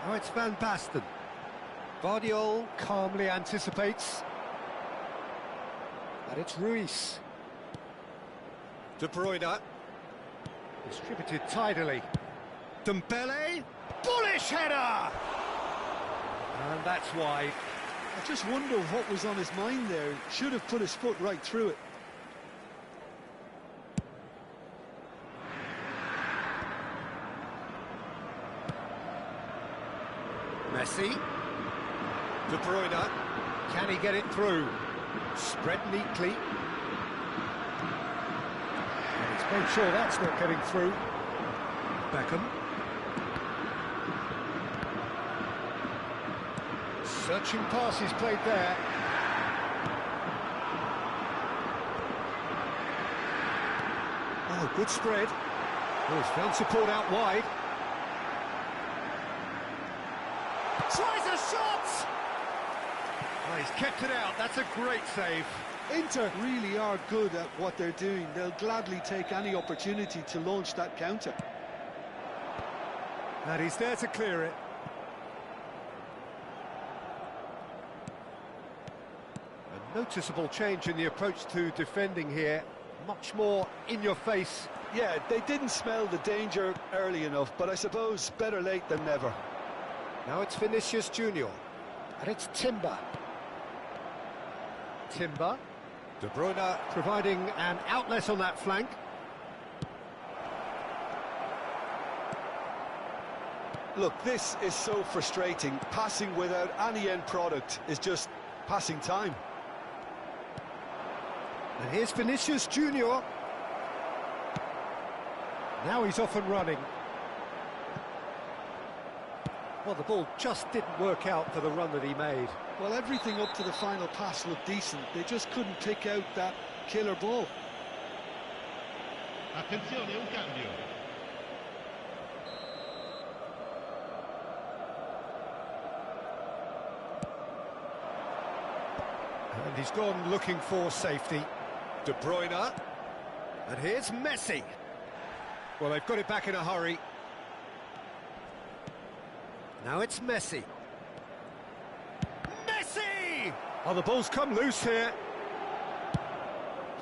Now it's Van Basten. Vardiol calmly anticipates. And it's Ruiz. De Bruyne. Distributed tidily. Dembele. Bullish header! And that's wide. I just wonder what was on his mind there. Should have put his foot right through it. Messi. De Bruyne. Can he get it through? Spread neatly. And he's made sure that's not getting through. Beckham. Searching passes played there. Oh, good spread. Oh, he's found support out wide. Tries a shot! Oh, he's kept it out. That's a great save. Inter really are good at what they're doing. They'll gladly take any opportunity to launch that counter. And he's there to clear it. A noticeable change in the approach to defending here. Much more in your face. Yeah, they didn't smell the danger early enough, but I suppose better late than never. Now it's Vinicius Junior. And it's Timber. Timber. De Bruyne providing an outlet on that flank. Look, this is so frustrating. Passing without any end product is just passing time. And here's Vinicius Junior. Now he's off and running. Well, the ball just didn't work out for the run that he made. Well, everything up to the final pass looked decent. They just couldn't pick out that killer ball. Attenzione, un cambio. And he's gone looking for safety. De Bruyne. And here's Messi. Well, they've got it back in a hurry. Now it's Messi. Messi! Oh, the ball's come loose here.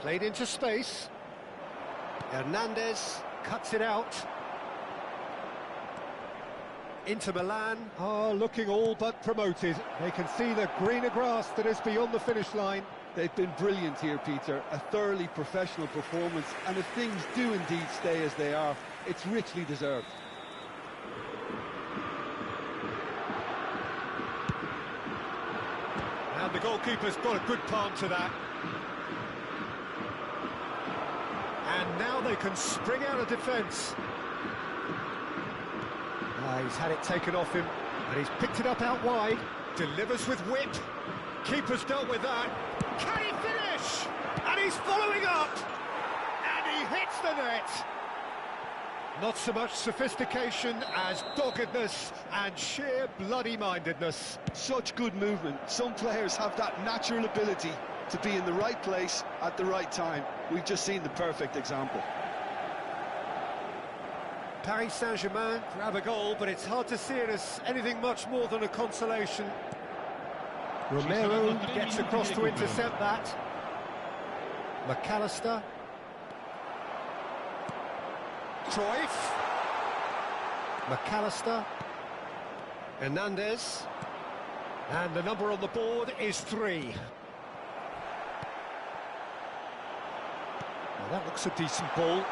Played into space. Hernandez cuts it out. Inter Milan are looking all but promoted. They can see the greener grass that is beyond the finish line. They've been brilliant here, Peter. A thoroughly professional performance, and if things do indeed stay as they are, it's richly deserved. And the goalkeeper's got a good palm to that. And now they can spring out of defence. He's had it taken off him, and he's picked it up out wide. Delivers with whip. Keeper's dealt with that. Can he finish? And he's following up. And he hits the net. Not so much sophistication as doggedness and sheer bloody-mindedness. Such good movement. Some players have that natural ability to be in the right place at the right time. We've just seen the perfect example. Paris Saint-Germain grab a goal, but it's hard to see it as anything much more than a consolation. Romero gets across to intercept that. McAllister. Cruyff. McAllister. Hernandez. And the number on the board is 3. Well, that looks a decent ball.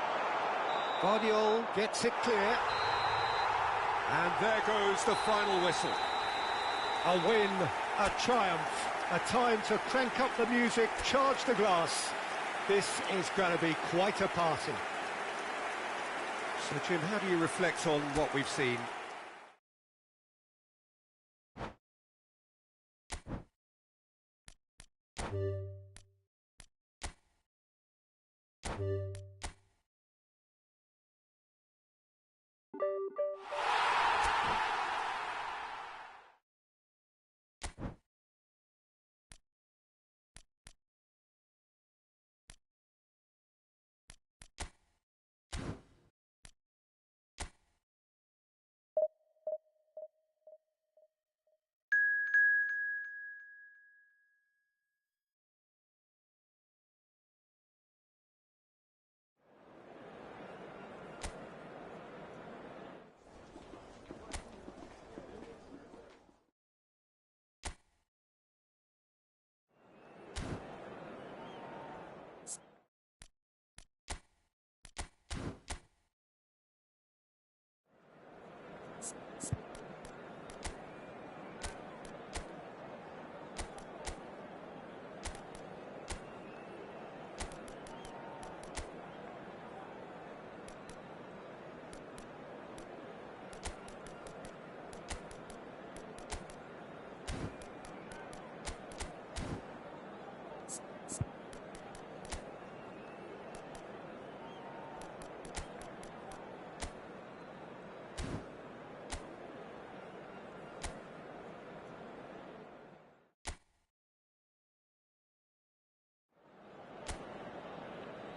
Guardiola gets it clear. And there goes the final whistle. A win, a triumph, a time to crank up the music, charge the glass. This is going to be quite a party. So, Jim, how do you reflect on what we've seen?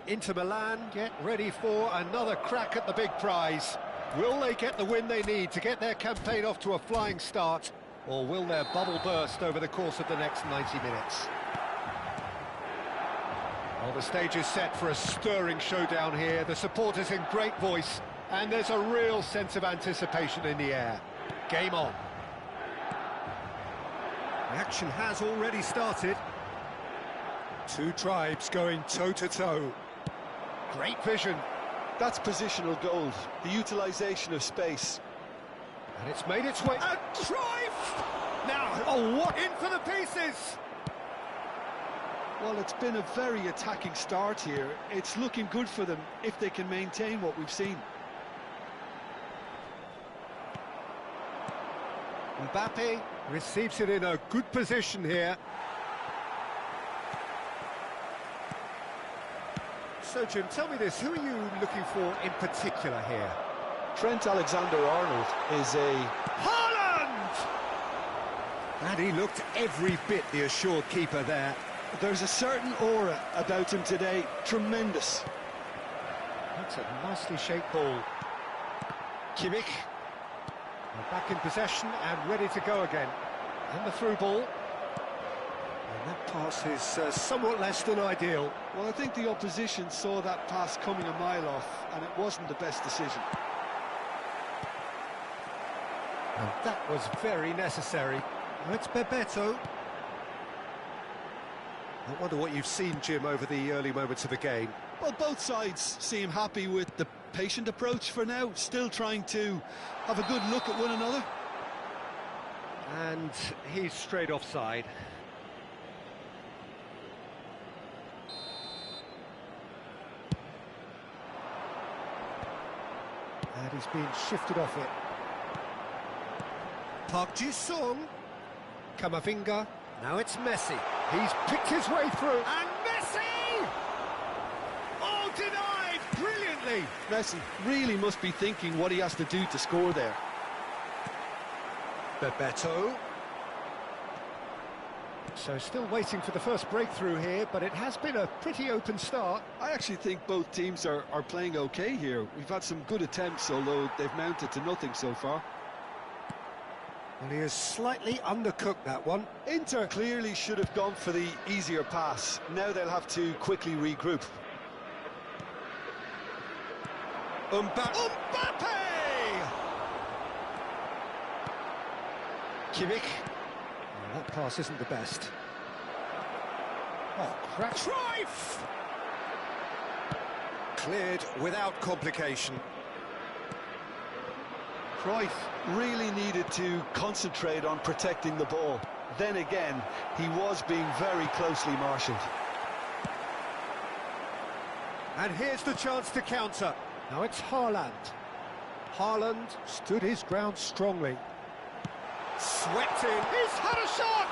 Inter Milan get ready for another crack at the big prize. Will they get the win they need to get their campaign off to a flying start, or will their bubble burst over the course of the next 90 minutes? Well, the stage is set for a stirring showdown here. The supporters in great voice, and there's a real sense of anticipation in the air. Game on. The action has already started. Two tribes going toe-to-toe. Great vision. That's positional gold, the utilisation of space. And it's made its way... And Cruyff! Now, oh, what? In for the pieces! Well, it's been a very attacking start here. It's looking good for them if they can maintain what we've seen. Mbappe receives it in a good position here. So, Jim, tell me this, who are you looking for in particular here? Trent Alexander-Arnold is a... Haaland! And he looked every bit the assured keeper there. There's a certain aura about him today, tremendous. That's a nicely shaped ball. Kimmich. Back in possession and ready to go again. And the through ball. And that pass is somewhat less than ideal. Well, I think the opposition saw that pass coming a mile off, and it wasn't the best decision. And that was very necessary. Now it's Bebeto. I wonder what you've seen, Jim, over the early moments of the game. Well, both sides seem happy with the patient approach for now, still trying to have a good look at one another. And he's straight offside. And he's been shifted off it. Park Ji-sung. Kamavinga. Now it's Messi. He's picked his way through. And Messi! Oh, denied! Brilliantly! Messi really must be thinking what he has to do to score there. Bebeto. So still waiting for the first breakthrough here, but it has been a pretty open start. I actually think both teams are playing okay here. We've had some good attempts, although they've mounted to nothing so far. Well, he has slightly undercooked that one. Inter clearly should have gone for the easier pass. Now they'll have to quickly regroup. Mbappe! Kimmich. Oh, that pass isn't the best. Oh, crack. Cruyff! Cleared without complication. Cruyff really needed to concentrate on protecting the ball. Then again, he was being very closely marshalled. And here's the chance to counter. Now it's Haaland. Haaland stood his ground strongly. Swept in. He's had a shot!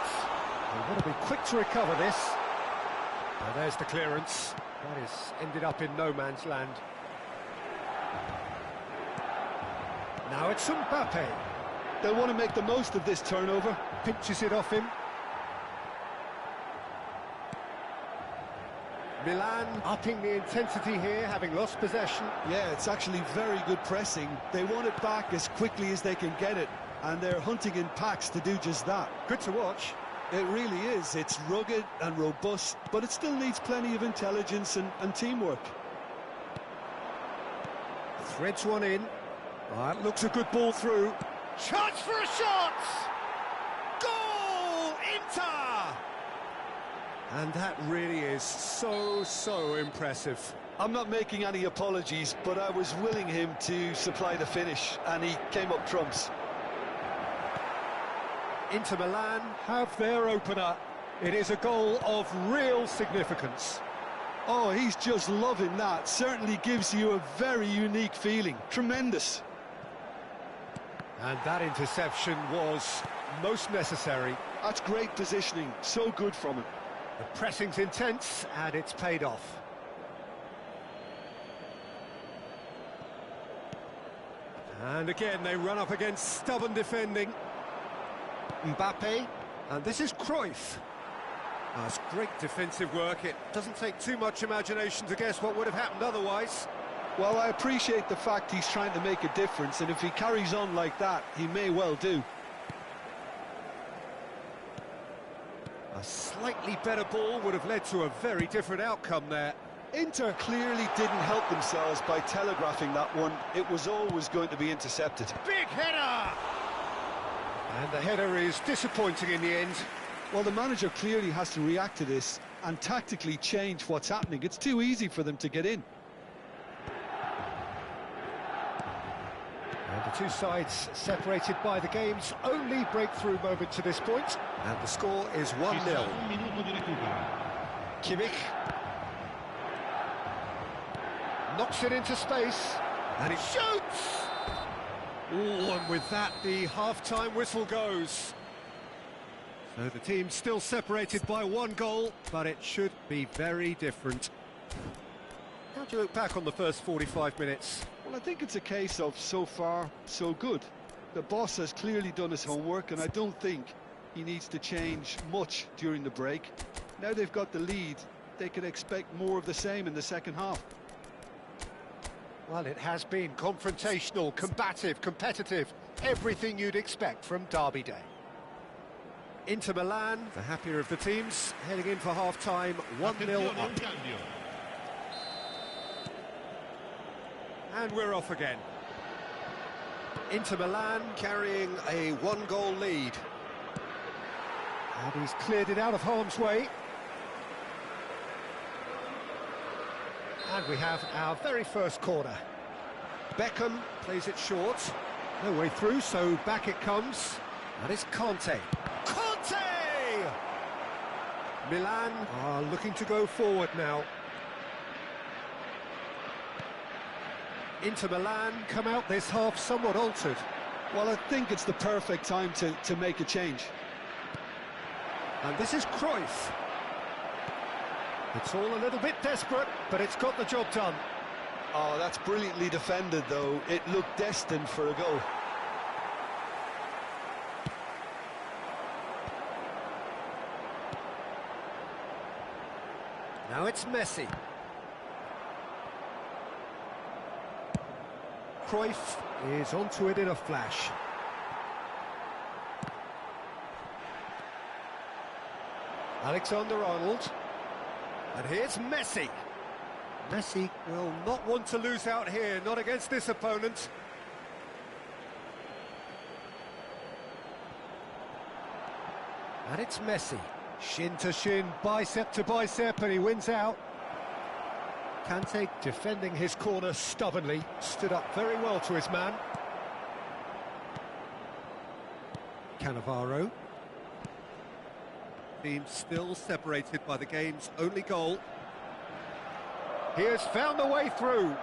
They've got to be quick to recover this. Now there's the clearance. That has ended up in no man's land. Now it's Mbappe. They'll want to make the most of this turnover. Pinches it off him. Milan upping the intensity here, having lost possession. Yeah, it's actually very good pressing. They want it back as quickly as they can get it, and they're hunting in packs to do just that. Good to watch. It really is. It's rugged and robust, but it still needs plenty of intelligence and teamwork. Threads one in. That looks a good ball through. Chance for a shot! Goal! Inter! And that really is so impressive. I'm not making any apologies, but I was willing him to supply the finish, and he came up trumps. Inter Milan have their opener. It is a goal of real significance. Oh, he's just loving that. Certainly gives you a very unique feeling. Tremendous. And that interception was most necessary. That's great positioning. So good from him. The pressing's intense, and it's paid off. And again, they run up against stubborn defending. Mbappe, and this is Cruyff. That's great defensive work. It doesn't take too much imagination to guess what would have happened otherwise. Well, I appreciate the fact he's trying to make a difference, and if he carries on like that, he may well do. A slightly better ball would have led to a very different outcome there. Inter clearly didn't help themselves by telegraphing that one. It was always going to be intercepted. Big header! And the header is disappointing in the end. Well, the manager clearly has to react to this and tactically change what's happening. It's too easy for them to get in. And the two sides separated by the game's only breakthrough moment to this point. And the score is 1-0. Kimmich knocks it into space, and he shoots! Oh, and with that, the half-time whistle goes. So the team's still separated by one goal, but it should be very different. How do you look back on the first 45 minutes? Well, I think it's a case of so far, so good. The boss has clearly done his homework, and I don't think he needs to change much during the break. Now they've got the lead, they can expect more of the same in the second half. Well, it has been confrontational, combative, competitive, everything you'd expect from Derby Day. Inter Milan, the happier of the teams, heading in for half-time, 1-0 up. And we're off again. Inter Milan carrying a one-goal lead. And he's cleared it out of harm's way. And we have our very first corner. Beckham plays it short. No way through, so back it comes. And it's Conte. Conte! Milan are looking to go forward now. Inter Milan come out this half somewhat altered. Well, I think it's the perfect time to make a change. And this is Cruyff. It's all a little bit desperate, but it's got the job done. Oh, that's brilliantly defended, though. It looked destined for a goal. Now it's Messi. Cruyff is onto it in a flash. Alexander-Arnold. And here's Messi. Messi will not want to lose out here, not against this opponent. And it's Messi. Shin to shin, bicep to bicep, and he wins out. Kante defending his corner stubbornly, stood up very well to his man. Cannavaro. Team still separated by the game's only goal. He has found a way through.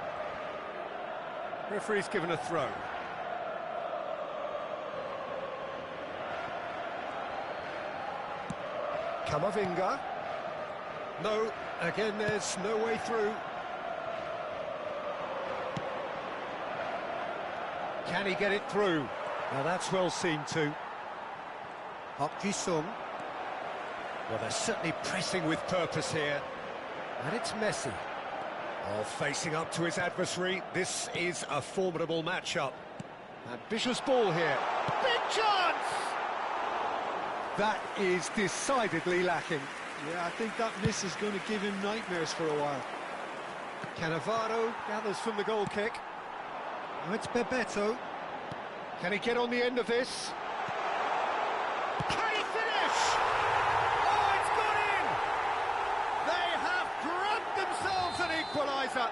Referee's given a throw. Camavinga. No, again there's no way through. Can he get it through? Now that's well seen too. Park Ji-sung. Well, they're certainly pressing with purpose here. And it's Messi. Oh, facing up to his adversary. This is a formidable matchup. Ambitious ball here. Big chance! That is decidedly lacking. Yeah, I think that miss is going to give him nightmares for a while. Cannavaro gathers from the goal kick. Now it's Bebeto. Can he get on the end of this? Can he finish? Oh, it's gone in! They have grabbed themselves an equaliser.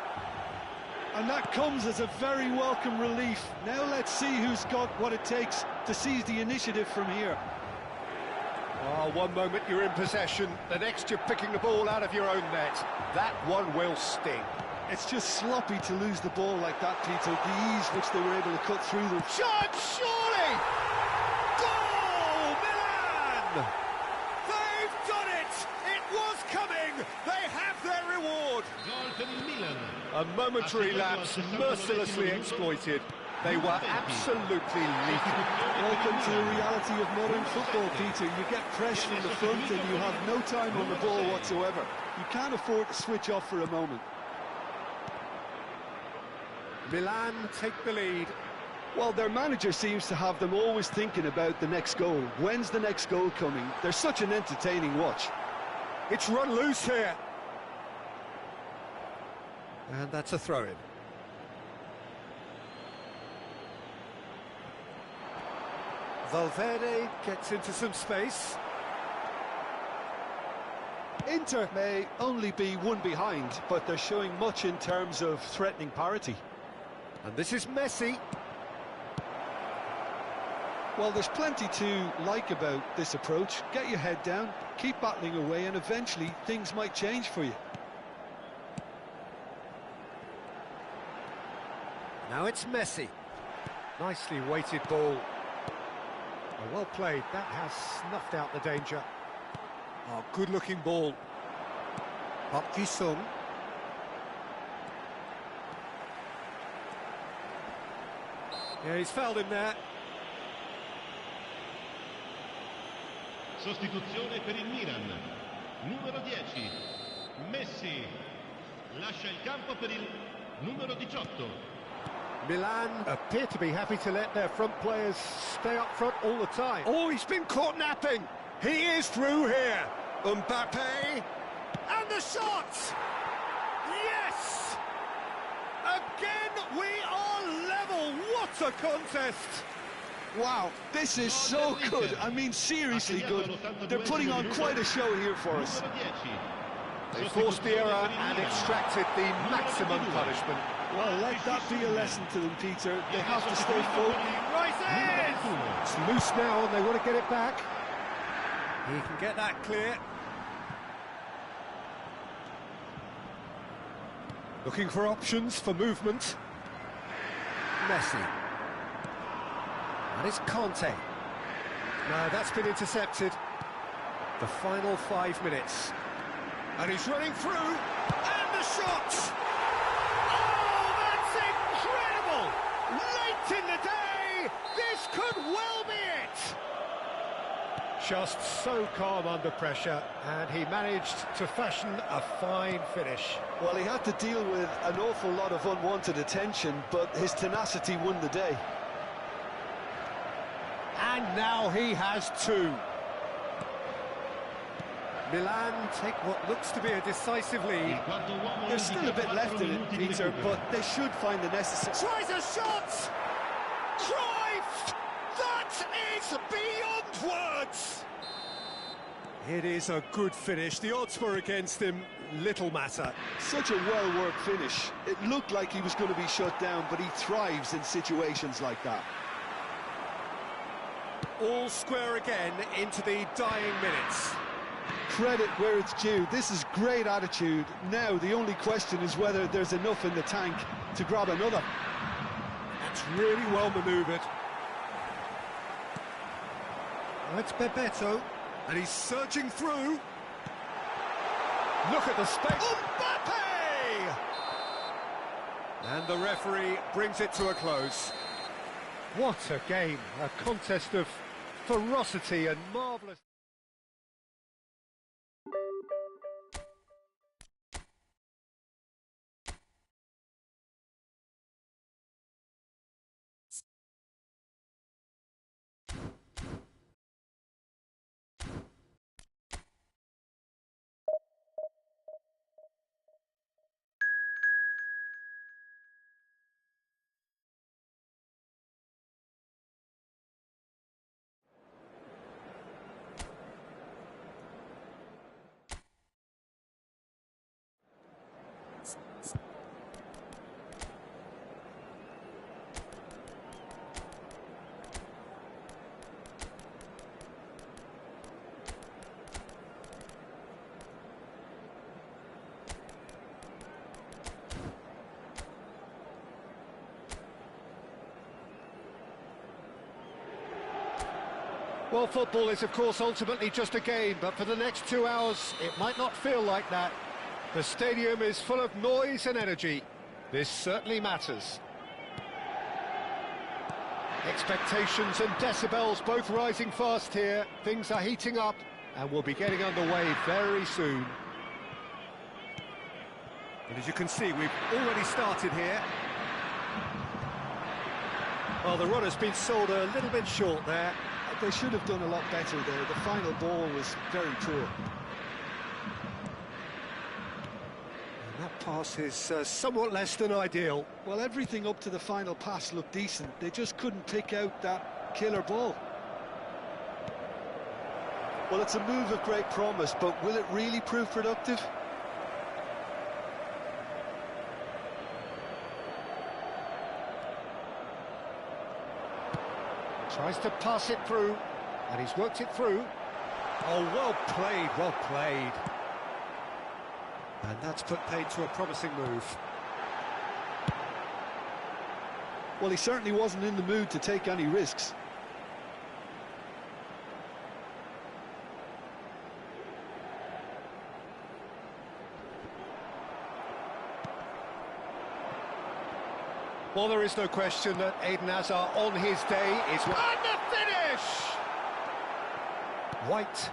And that comes as a very welcome relief. Now let's see who's got what it takes to seize the initiative from here. Oh, one moment you're in possession, the next you're picking the ball out of your own net. That one will sting. It's just sloppy to lose the ball like that, Peter. The ease which they were able to cut through them. Shot, surely! Goal, Milan! They've done it! It was coming! They have their reward! Gol per il Milan. A momentary lapse, mercilessly exploited. They were absolutely lethal. Welcome to the reality of modern football, Peter. You get press from the front and you have no time on the ball whatsoever. You can't afford to switch off for a moment. Milan take the lead. Well, their manager seems to have them always thinking about the next goal. When's the next goal coming? They're such an entertaining watch. It's run loose here. And that's a throw-in. Valverde gets into some space. Inter may only be one behind, but they're showing much in terms of threatening parity. And this is Messi. Well, there's plenty to like about this approach. Get your head down, keep battling away, and eventually things might change for you. Now it's Messi. Nicely weighted ball. Oh, well played. That has snuffed out the danger. Oh, good-looking ball. Park Ji-sung. Yeah, he's fouled him there. Sostituzione per il Milan. Numero 10. Messi. Lascia il campo per il numero 18. Milan appear to be happy to let their front players stay up front all the time. Oh, he's been caught napping. He is through here. Mbappe. And the shot! Yes! Again, we are level. What What a contest! Wow, this is so good. I mean, seriously good. They're putting on quite a show here for us. They forced the error and extracted the maximum punishment. Well, let that be a lesson to them, Peter. They have to stay focused. It's loose now and they want to get it back. He can get that clear. Looking for options for movement. Messi. And it's Conte. No, that's been intercepted. The final 5 minutes. And he's running through. And the shot! Oh, that's incredible! Late in the day, this could well be it! Just so calm under pressure, and he managed to fashion a fine finish. Well, he had to deal with an awful lot of unwanted attention, but his tenacity won the day. And now he has two. Milan take what looks to be a decisive lead. There's still a bit left in it, Peter, but they should find the necessary... Tries a shot! Cruyff! That is beyond words! It is a good finish. The odds were against him. Little matter. Such a well-worked finish. It looked like he was going to be shut down, but he thrives in situations like that. All square again into the dying minutes. Credit where it's due. This is great attitude. Now the only question is whether there's enough in the tank to grab another. That's really well manoeuvred. Oh, it's Bebeto, and he's surging through. Look at the space. Mbappe! And the referee brings it to a close. What a game, a contest of ferocity and marvellous... Well, football is, of course, ultimately just a game, but for the next 2 hours, it might not feel like that. The stadium is full of noise and energy. This certainly matters. Expectations and decibels both rising fast here. Things are heating up, and we'll be getting underway very soon. And as you can see, we've already started here. Well, the run has been sold a little bit short there. They should have done a lot better there. The final ball was very poor. And that pass is somewhat less than ideal. Well, everything up to the final pass looked decent. They just couldn't pick out that killer ball. Well, it's a move of great promise, but will it really prove productive? Tries to pass it through, and he's worked it through. Oh, well played, well played. And that's put paid to a promising move. Well, he certainly wasn't in the mood to take any risks. Well, there is no question that Eden Hazard on his day is... And the finish! White.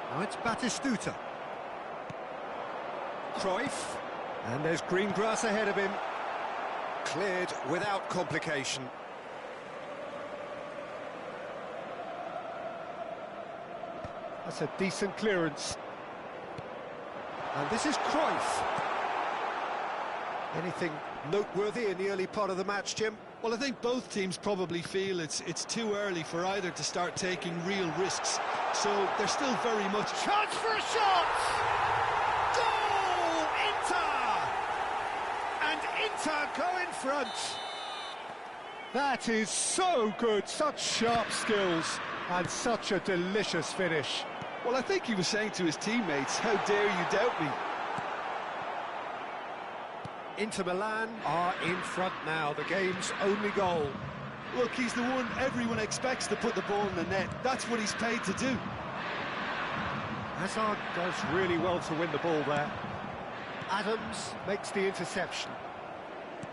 Now it's Batistuta. Cruyff. And there's green grass ahead of him. Cleared without complication. That's a decent clearance. And this is Cruyff. Anything noteworthy in the early part of the match, Jim? Well, I think both teams probably feel it's too early for either to start taking real risks. So they're still very much... Chance for a shot! Goal! Inter! And Inter go in front. That is so good, such sharp skills, and such a delicious finish. Well, I think he was saying to his teammates, how dare you doubt me? Inter Milan are in front now, the game's only goal. Look, he's the one everyone expects to put the ball in the net. That's what he's paid to do. Hazard does really well to win the ball there. Adams makes the interception.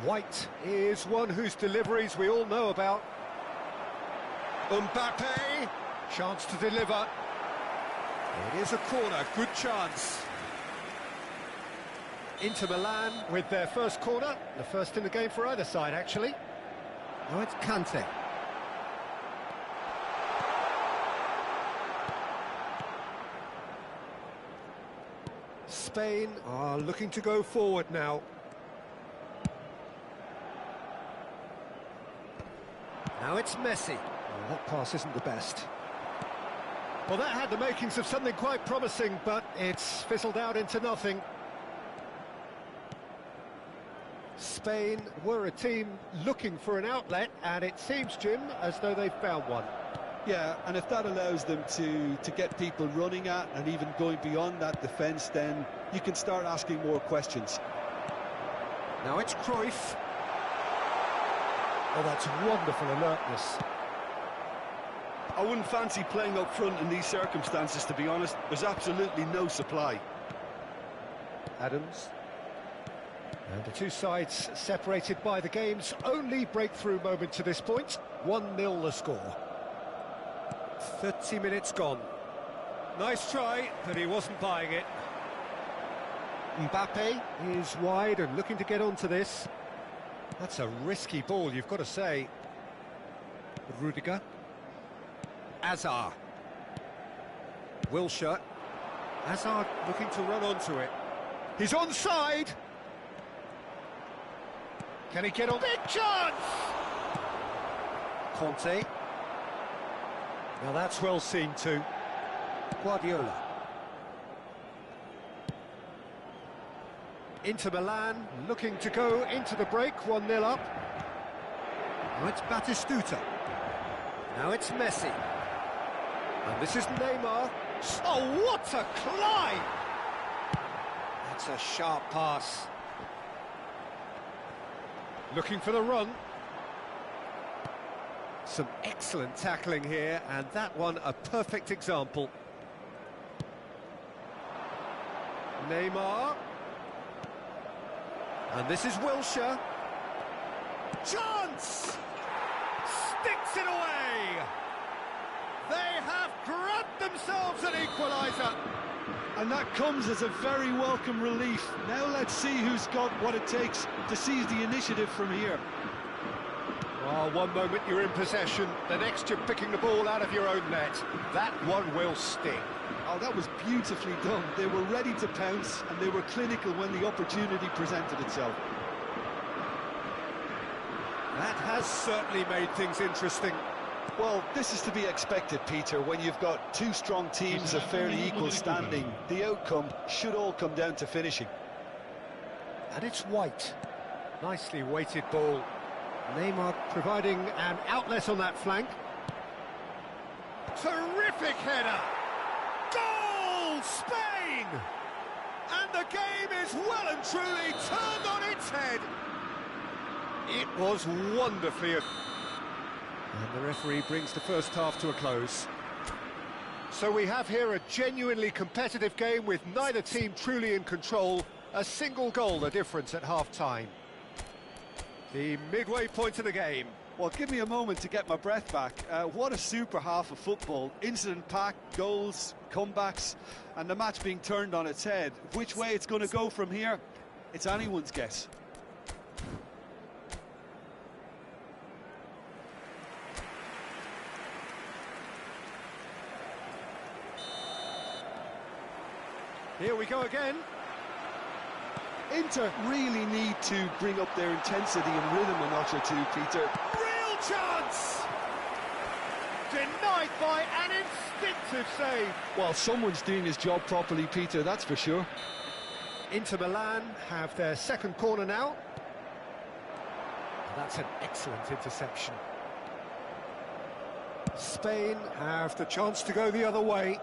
White is one whose deliveries we all know about. Mbappe, chance to deliver. It is a corner, good chance. Inter Milan with their first corner, the first in the game for either side, actually. Now it's Kante. Spain are looking to go forward now. Now it's Messi. Oh, that pass isn't the best. Well, that had the makings of something quite promising, but it's fizzled out into nothing. Spain were a team looking for an outlet, and it seems, Jim, as though they've found one. Yeah, and if that allows them to get people running at and even going beyond that defence, then you can start asking more questions. Now it's Cruyff. Oh, that's wonderful alertness. I wouldn't fancy playing up front in these circumstances, to be honest. There's absolutely no supply. Adams. And the two sides separated by the game's only breakthrough moment to this point. 1-0 the score. 30 minutes gone. Nice try, but he wasn't buying it. Mbappe is wide and looking to get onto this. That's a risky ball, you've got to say. Rudiger. Hazard. Wilshere. Hazard looking to run onto it. He's onside! Can he get on? Big chance! Conte. Now that's well seen too. Guardiola. Inter Milan looking to go into the break, 1-0 up. Now it's Batistuta. Now it's Messi. And this is Neymar. Oh, what a climb! That's a sharp pass. Looking for the run. Some excellent tackling here, and that one a perfect example. Neymar. And this is Wilshere. Chance! Sticks it away! They have grabbed themselves an equaliser. And that comes as a very welcome relief. Now let's see who's got what it takes to seize the initiative from here. Oh, one moment you're in possession, the next you're picking the ball out of your own net. That one will sting. Oh, that was beautifully done. They were ready to pounce, and they were clinical when the opportunity presented itself. That has certainly made things interesting. Well, this is to be expected, Peter, when you've got two strong teams of fairly equal standing. The outcome should all come down to finishing. And it's White. Nicely weighted ball. Neymar providing an outlet on that flank. Terrific header! Goal, Spain! And the game is well and truly turned on its head. It was wonderfully... And the referee brings the first half to a close. So we have here a genuinely competitive game with neither team truly in control. A single goal the difference at half-time. The midway point of the game. Well, give me a moment to get my breath back. What a super half of football. Incident-packed, goals, comebacks, and the match being turned on its head. Which way it's going to go from here, it's anyone's guess. Here we go again. Inter really need to bring up their intensity and rhythm a notch or two, Peter. Real chance! Denied by an instinctive save. Well, someone's doing his job properly, Peter, that's for sure. Inter Milan have their second corner now. That's an excellent interception. Spain have the chance to go the other way.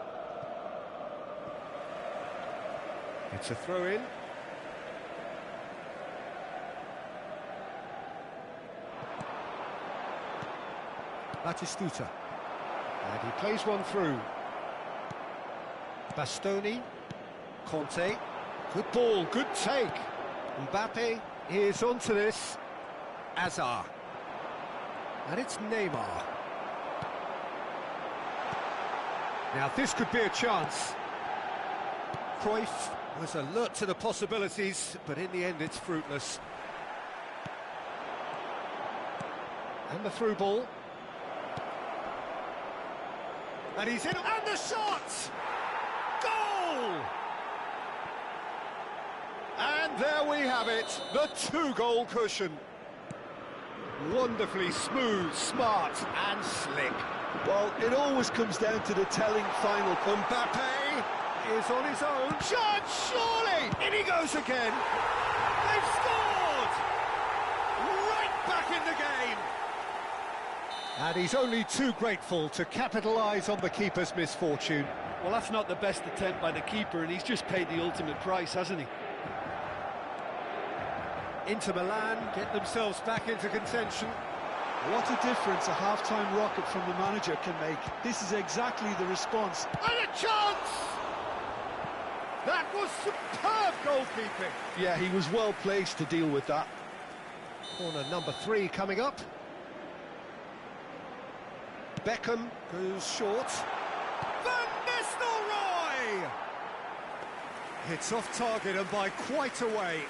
It's a throw-in. Batistuta. And he plays one through. Bastoni. Conte. Good ball, good take. Mbappe is onto this. Azar. And it's Neymar. Now this could be a chance. Cruyff was alert to the possibilities, but in the end it's fruitless. And the through ball. And he's in, and the shot! Goal! And there we have it, the two-goal cushion. Wonderfully smooth, smart and slick. Well, it always comes down to the telling final. Mbappe is on his own. Shot, surely! In he goes again. They've scored! Right back in the game. And he's only too grateful to capitalise on the keeper's misfortune. Well, that's not the best attempt by the keeper, and he's just paid the ultimate price, hasn't he? Inter Milan get themselves back into contention. What a difference a half-time rocket from the manager can make. This is exactly the response. And a chance! That was superb goalkeeping. Yeah, he was well placed to deal with that. Corner number 3 coming up. Beckham goes short. Van Nistelrooy! It's off target and by quite a way.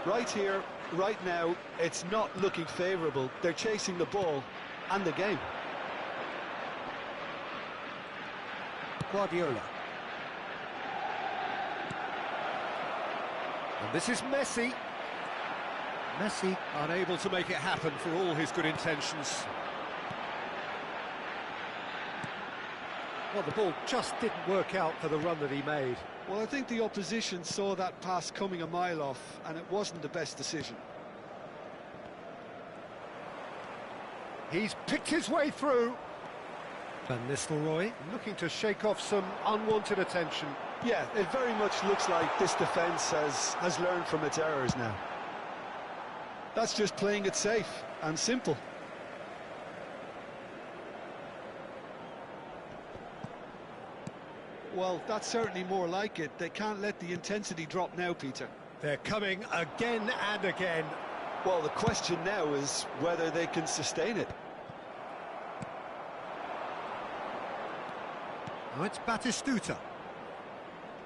Right here, right now, it's not looking favourable. They're chasing the ball and the game. Guardiola. And this is Messi. Messi unable to make it happen for all his good intentions. Well, the ball just didn't work out for the run that he made. Well, I think the opposition saw that pass coming a mile off, and it wasn't the best decision. He's picked his way through. Van Nistelrooy looking to shake off some unwanted attention. Yeah, it very much looks like this defence has learned from its errors now. That's just playing it safe and simple. Well, that's certainly more like it. They can't let the intensity drop now, Peter. They're coming again and again. Well, the question now is whether they can sustain it. Oh, it's Batistuta.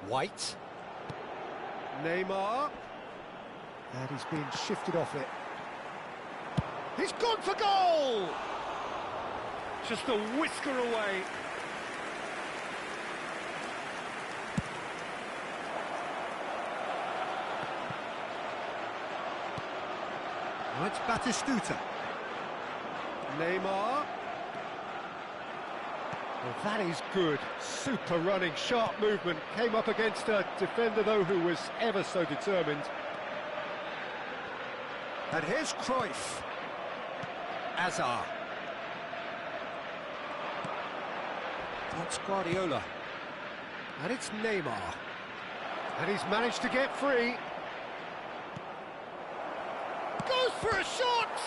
White. Neymar. And he's been shifted off it. He's gone for goal! Just a whisker away. Oh, it's Batistuta. Neymar. Well, that is good. Super running, sharp movement. Came up against a defender, though, who was ever so determined. And here's Cruyff. Azar. That's Guardiola. And it's Neymar. And he's managed to get free. Goes for a shot!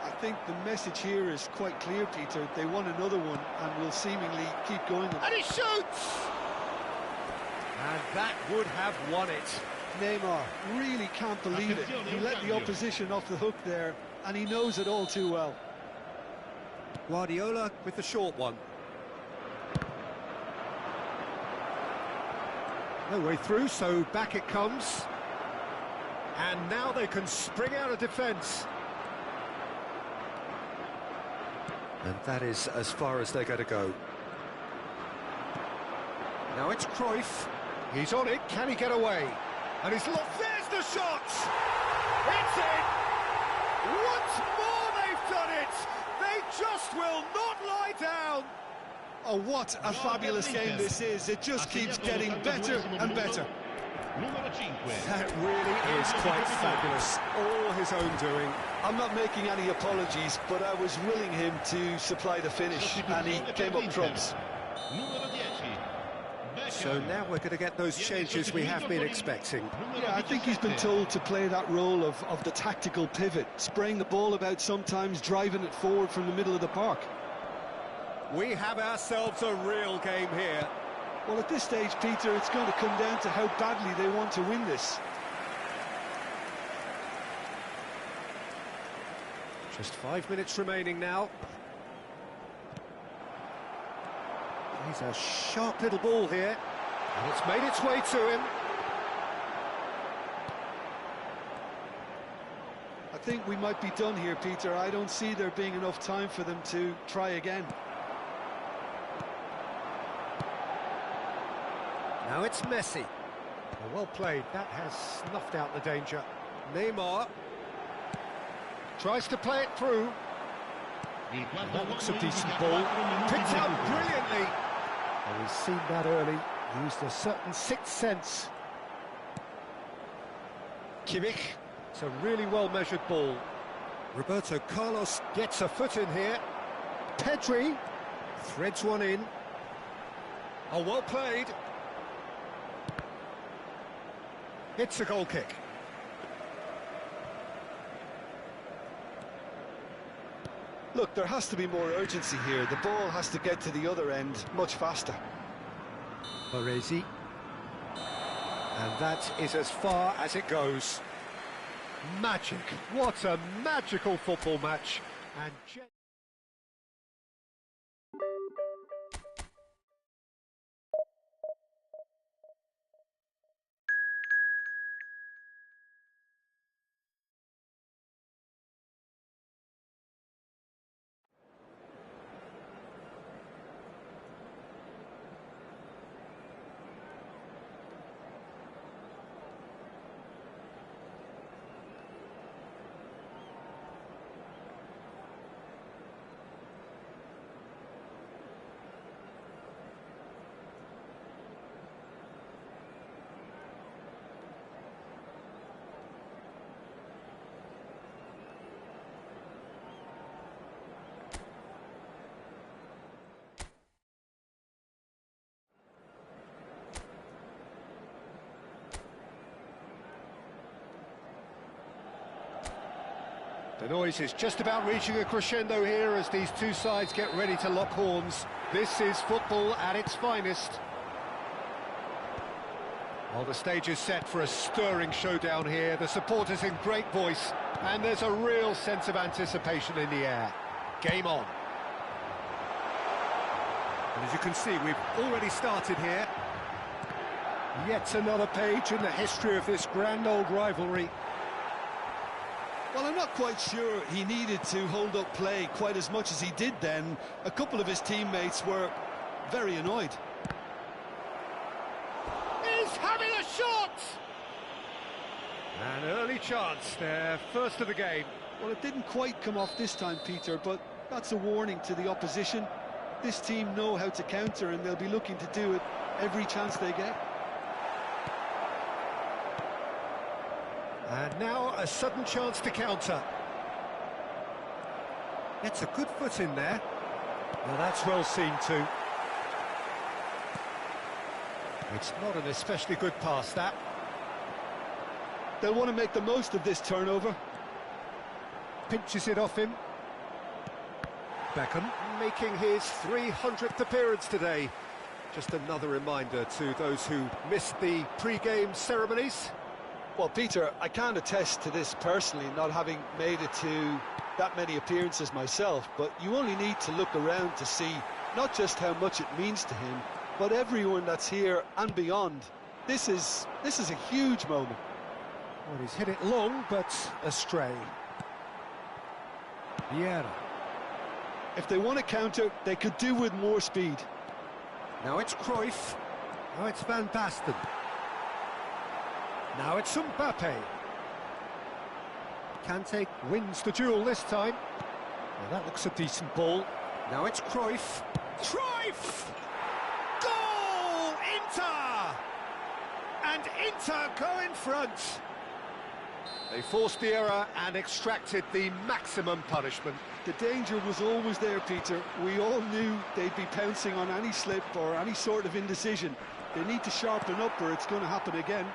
I think the message here is quite clear, Peter. They want another one and will seemingly keep going. And he shoots! And that would have won it. Neymar really can't believe it. He let the opposition off the hook there, and he knows it all too well. Guardiola with the short one. No way through, so back it comes. And now they can spring out of defence. And that is as far as they're going to go. Now it's Cruyff. He's on it. Can he get away? And he's lost. There's the shot! It's in! Once more they've done it! They just will not lie down! Oh, what a fabulous game this is. It just keeps getting better and better. That really is quite fabulous. All his own doing. I'm not making any apologies, but I was willing him to supply the finish, and he came up trumps. So now we're going to get those changes we have been expecting. Yeah, I think he's been told to play that role of the tactical pivot, spraying the ball about sometimes, driving it forward from the middle of the park. We have ourselves a real game here. Well, at this stage, Peter, it's going to come down to how badly they want to win this. Just 5 minutes remaining now. He's a sharp little ball here, and it's made its way to him. I think we might be done here, Peter. I don't see there being enough time for them to try again. Now it's Messi. Well played. That has snuffed out the danger. Neymar tries to play it through. That looks a decent ball. Picked out brilliantly. Well, we've seen that early. Used a certain sixth sense. Kimmich. It's a really well-measured ball. Roberto Carlos gets a foot in here. Pedri threads one in. Oh, well played. It's a goal kick. Look, there has to be more urgency here. The ball has to get to the other end much faster. Baresi. And that is as far as it goes. Magic. What a magical football match. And the noise is just about reaching a crescendo here as these two sides get ready to lock horns. This is football at its finest. Well, the stage is set for a stirring showdown here. The supporters in great voice, and there's a real sense of anticipation in the air. Game on. And as you can see, we've already started here. Yet another page in the history of this grand old rivalry. Well, I'm not quite sure he needed to hold up play quite as much as he did then. A couple of his teammates were very annoyed. He's having a shot! An early chance there, first of the game. Well, it didn't quite come off this time, Peter, but that's a warning to the opposition. This team know how to counter, and they'll be looking to do it every chance they get. And now a sudden chance to counter. Gets a good foot in there. Well, that's well seen too. It's not an especially good pass, that. They'll want to make the most of this turnover. Pinches it off him. Beckham making his 300th appearance today. Just another reminder to those who missed the pre-game ceremonies. Well, Peter, I can't attest to this personally, not having made it to that many appearances myself, but you only need to look around to see not just how much it means to him, but everyone that's here and beyond. This is a huge moment. Well, he's hit it long, but astray. Vieira. If they want to counter, they could do with more speed. Now it's Cruyff. Now it's Van Basten. Now it's Mbappe. Kante wins the duel this time. Well, that looks a decent ball. Now it's Cruyff. Cruyff! Goal! Inter! And Inter go in front. They forced the error and extracted the maximum punishment. The danger was always there, Peter. We all knew they'd be pouncing on any slip or any sort of indecision. They need to sharpen up or it's going to happen again.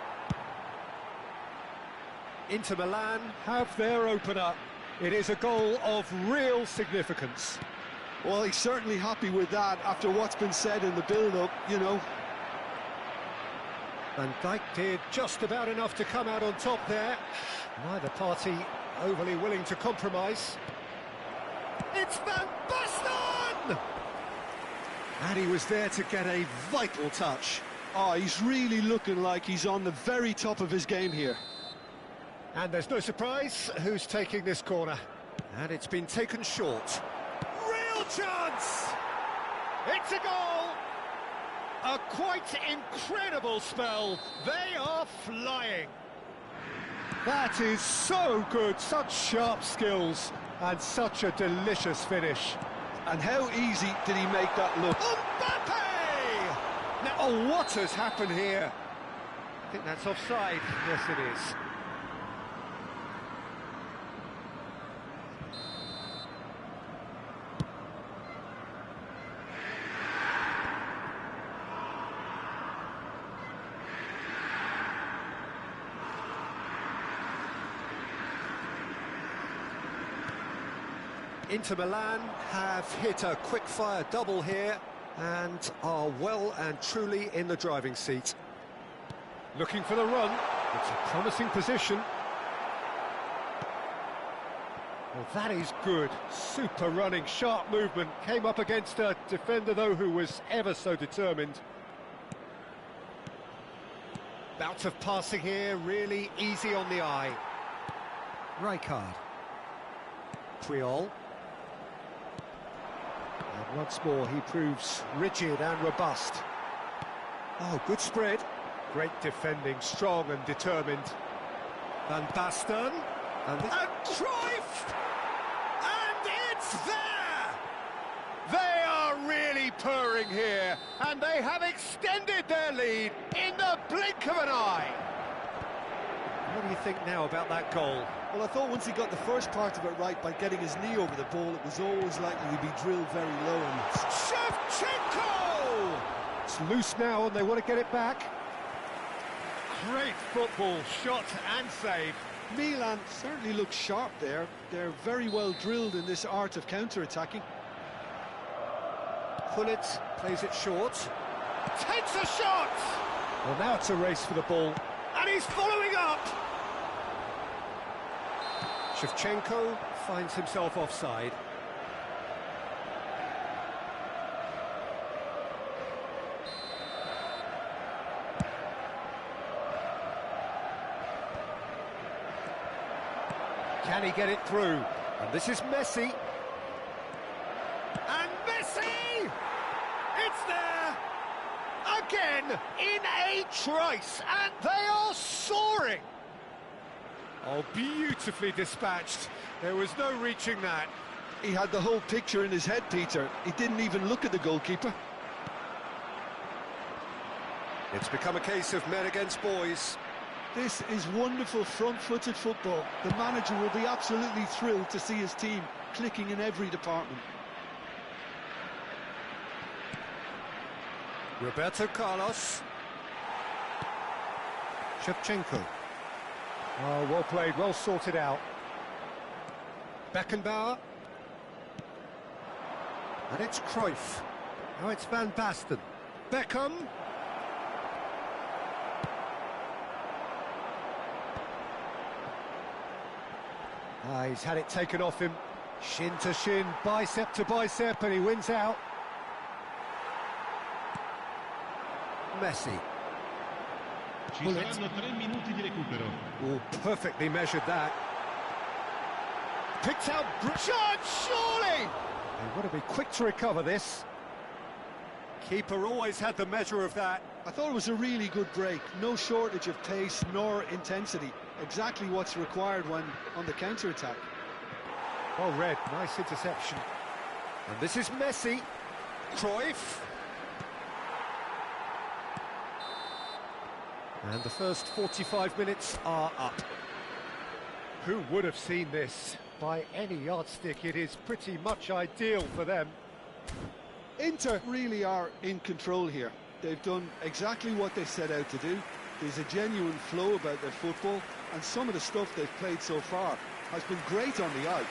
Inter Milan have their opener. It is a goal of real significance. Well, he's certainly happy with that after what's been said in the build-up, you know. Van Dijk did just about enough to come out on top there. Neither party overly willing to compromise. It's Van Basten! And he was there to get a vital touch. Oh, he's really looking like he's on the very top of his game here. And there's no surprise who's taking this corner. And it's been taken short. Real chance! It's a goal! A quite incredible spell. They are flying. That is so good. Such sharp skills and such a delicious finish. And how easy did he make that look? Mbappe! Now, oh, what has happened here? I think that's offside. Yes, it is. Inter Milan have hit a quick-fire double here and are well and truly in the driving seat. Looking for the run. It's a promising position. Well, that is good. Super running, sharp movement. Came up against a defender, though, who was ever so determined. Bout of passing here, really easy on the eye. Rijkaard. Puyol. And once more, he proves rigid and robust. Oh, good spread. Great defending, strong and determined. Van Basten. And Cruyff! And it's there! They are really purring here, and they have extended their lead in the blink of an eye. What do you think now about that goal? Well, I thought once he got the first part of it right by getting his knee over the ball, it was always likely to be drilled very low. And Shevchenko! It's loose now and they want to get it back. Great football, shot and save. Milan certainly look sharp there. They're very well drilled in this art of counter-attacking. Gullit plays it short. Takes a shot! Well, now it's a race for the ball. And he's following up! Shevchenko finds himself offside. Can he get it through? And this is Messi. And Messi! It's there! Again, in a trice, and they are soaring! Oh, beautifully dispatched. There was no reaching that. He had the whole picture in his head, Peter. He didn't even look at the goalkeeper. It's become a case of men against boys. This is wonderful front-footed football. The manager will be absolutely thrilled to see his team clicking in every department. Roberto Carlos. Shevchenko. Oh, well played, well sorted out. Beckenbauer. And it's Cruyff. Now it's Van Basten. Beckham. He's had it taken off him. Shin to shin, bicep to bicep, and he wins out. Messi. Ci saranno 3 minuti di recupero. Oh, perfectly measured that. Picked out, shot, surely! They want to be quick to recover this. Keeper always had the measure of that. I thought it was a really good break. No shortage of pace nor intensity. Exactly what's required when on the counter-attack. Well read, nice interception. And this is Messi. Cruyff. And the first 45 minutes are up. Who would have seen this? By any yardstick, it is pretty much ideal for them. Inter really are in control here. They've done exactly what they set out to do. There's a genuine flow about their football, and some of the stuff they've played so far has been great on the eye.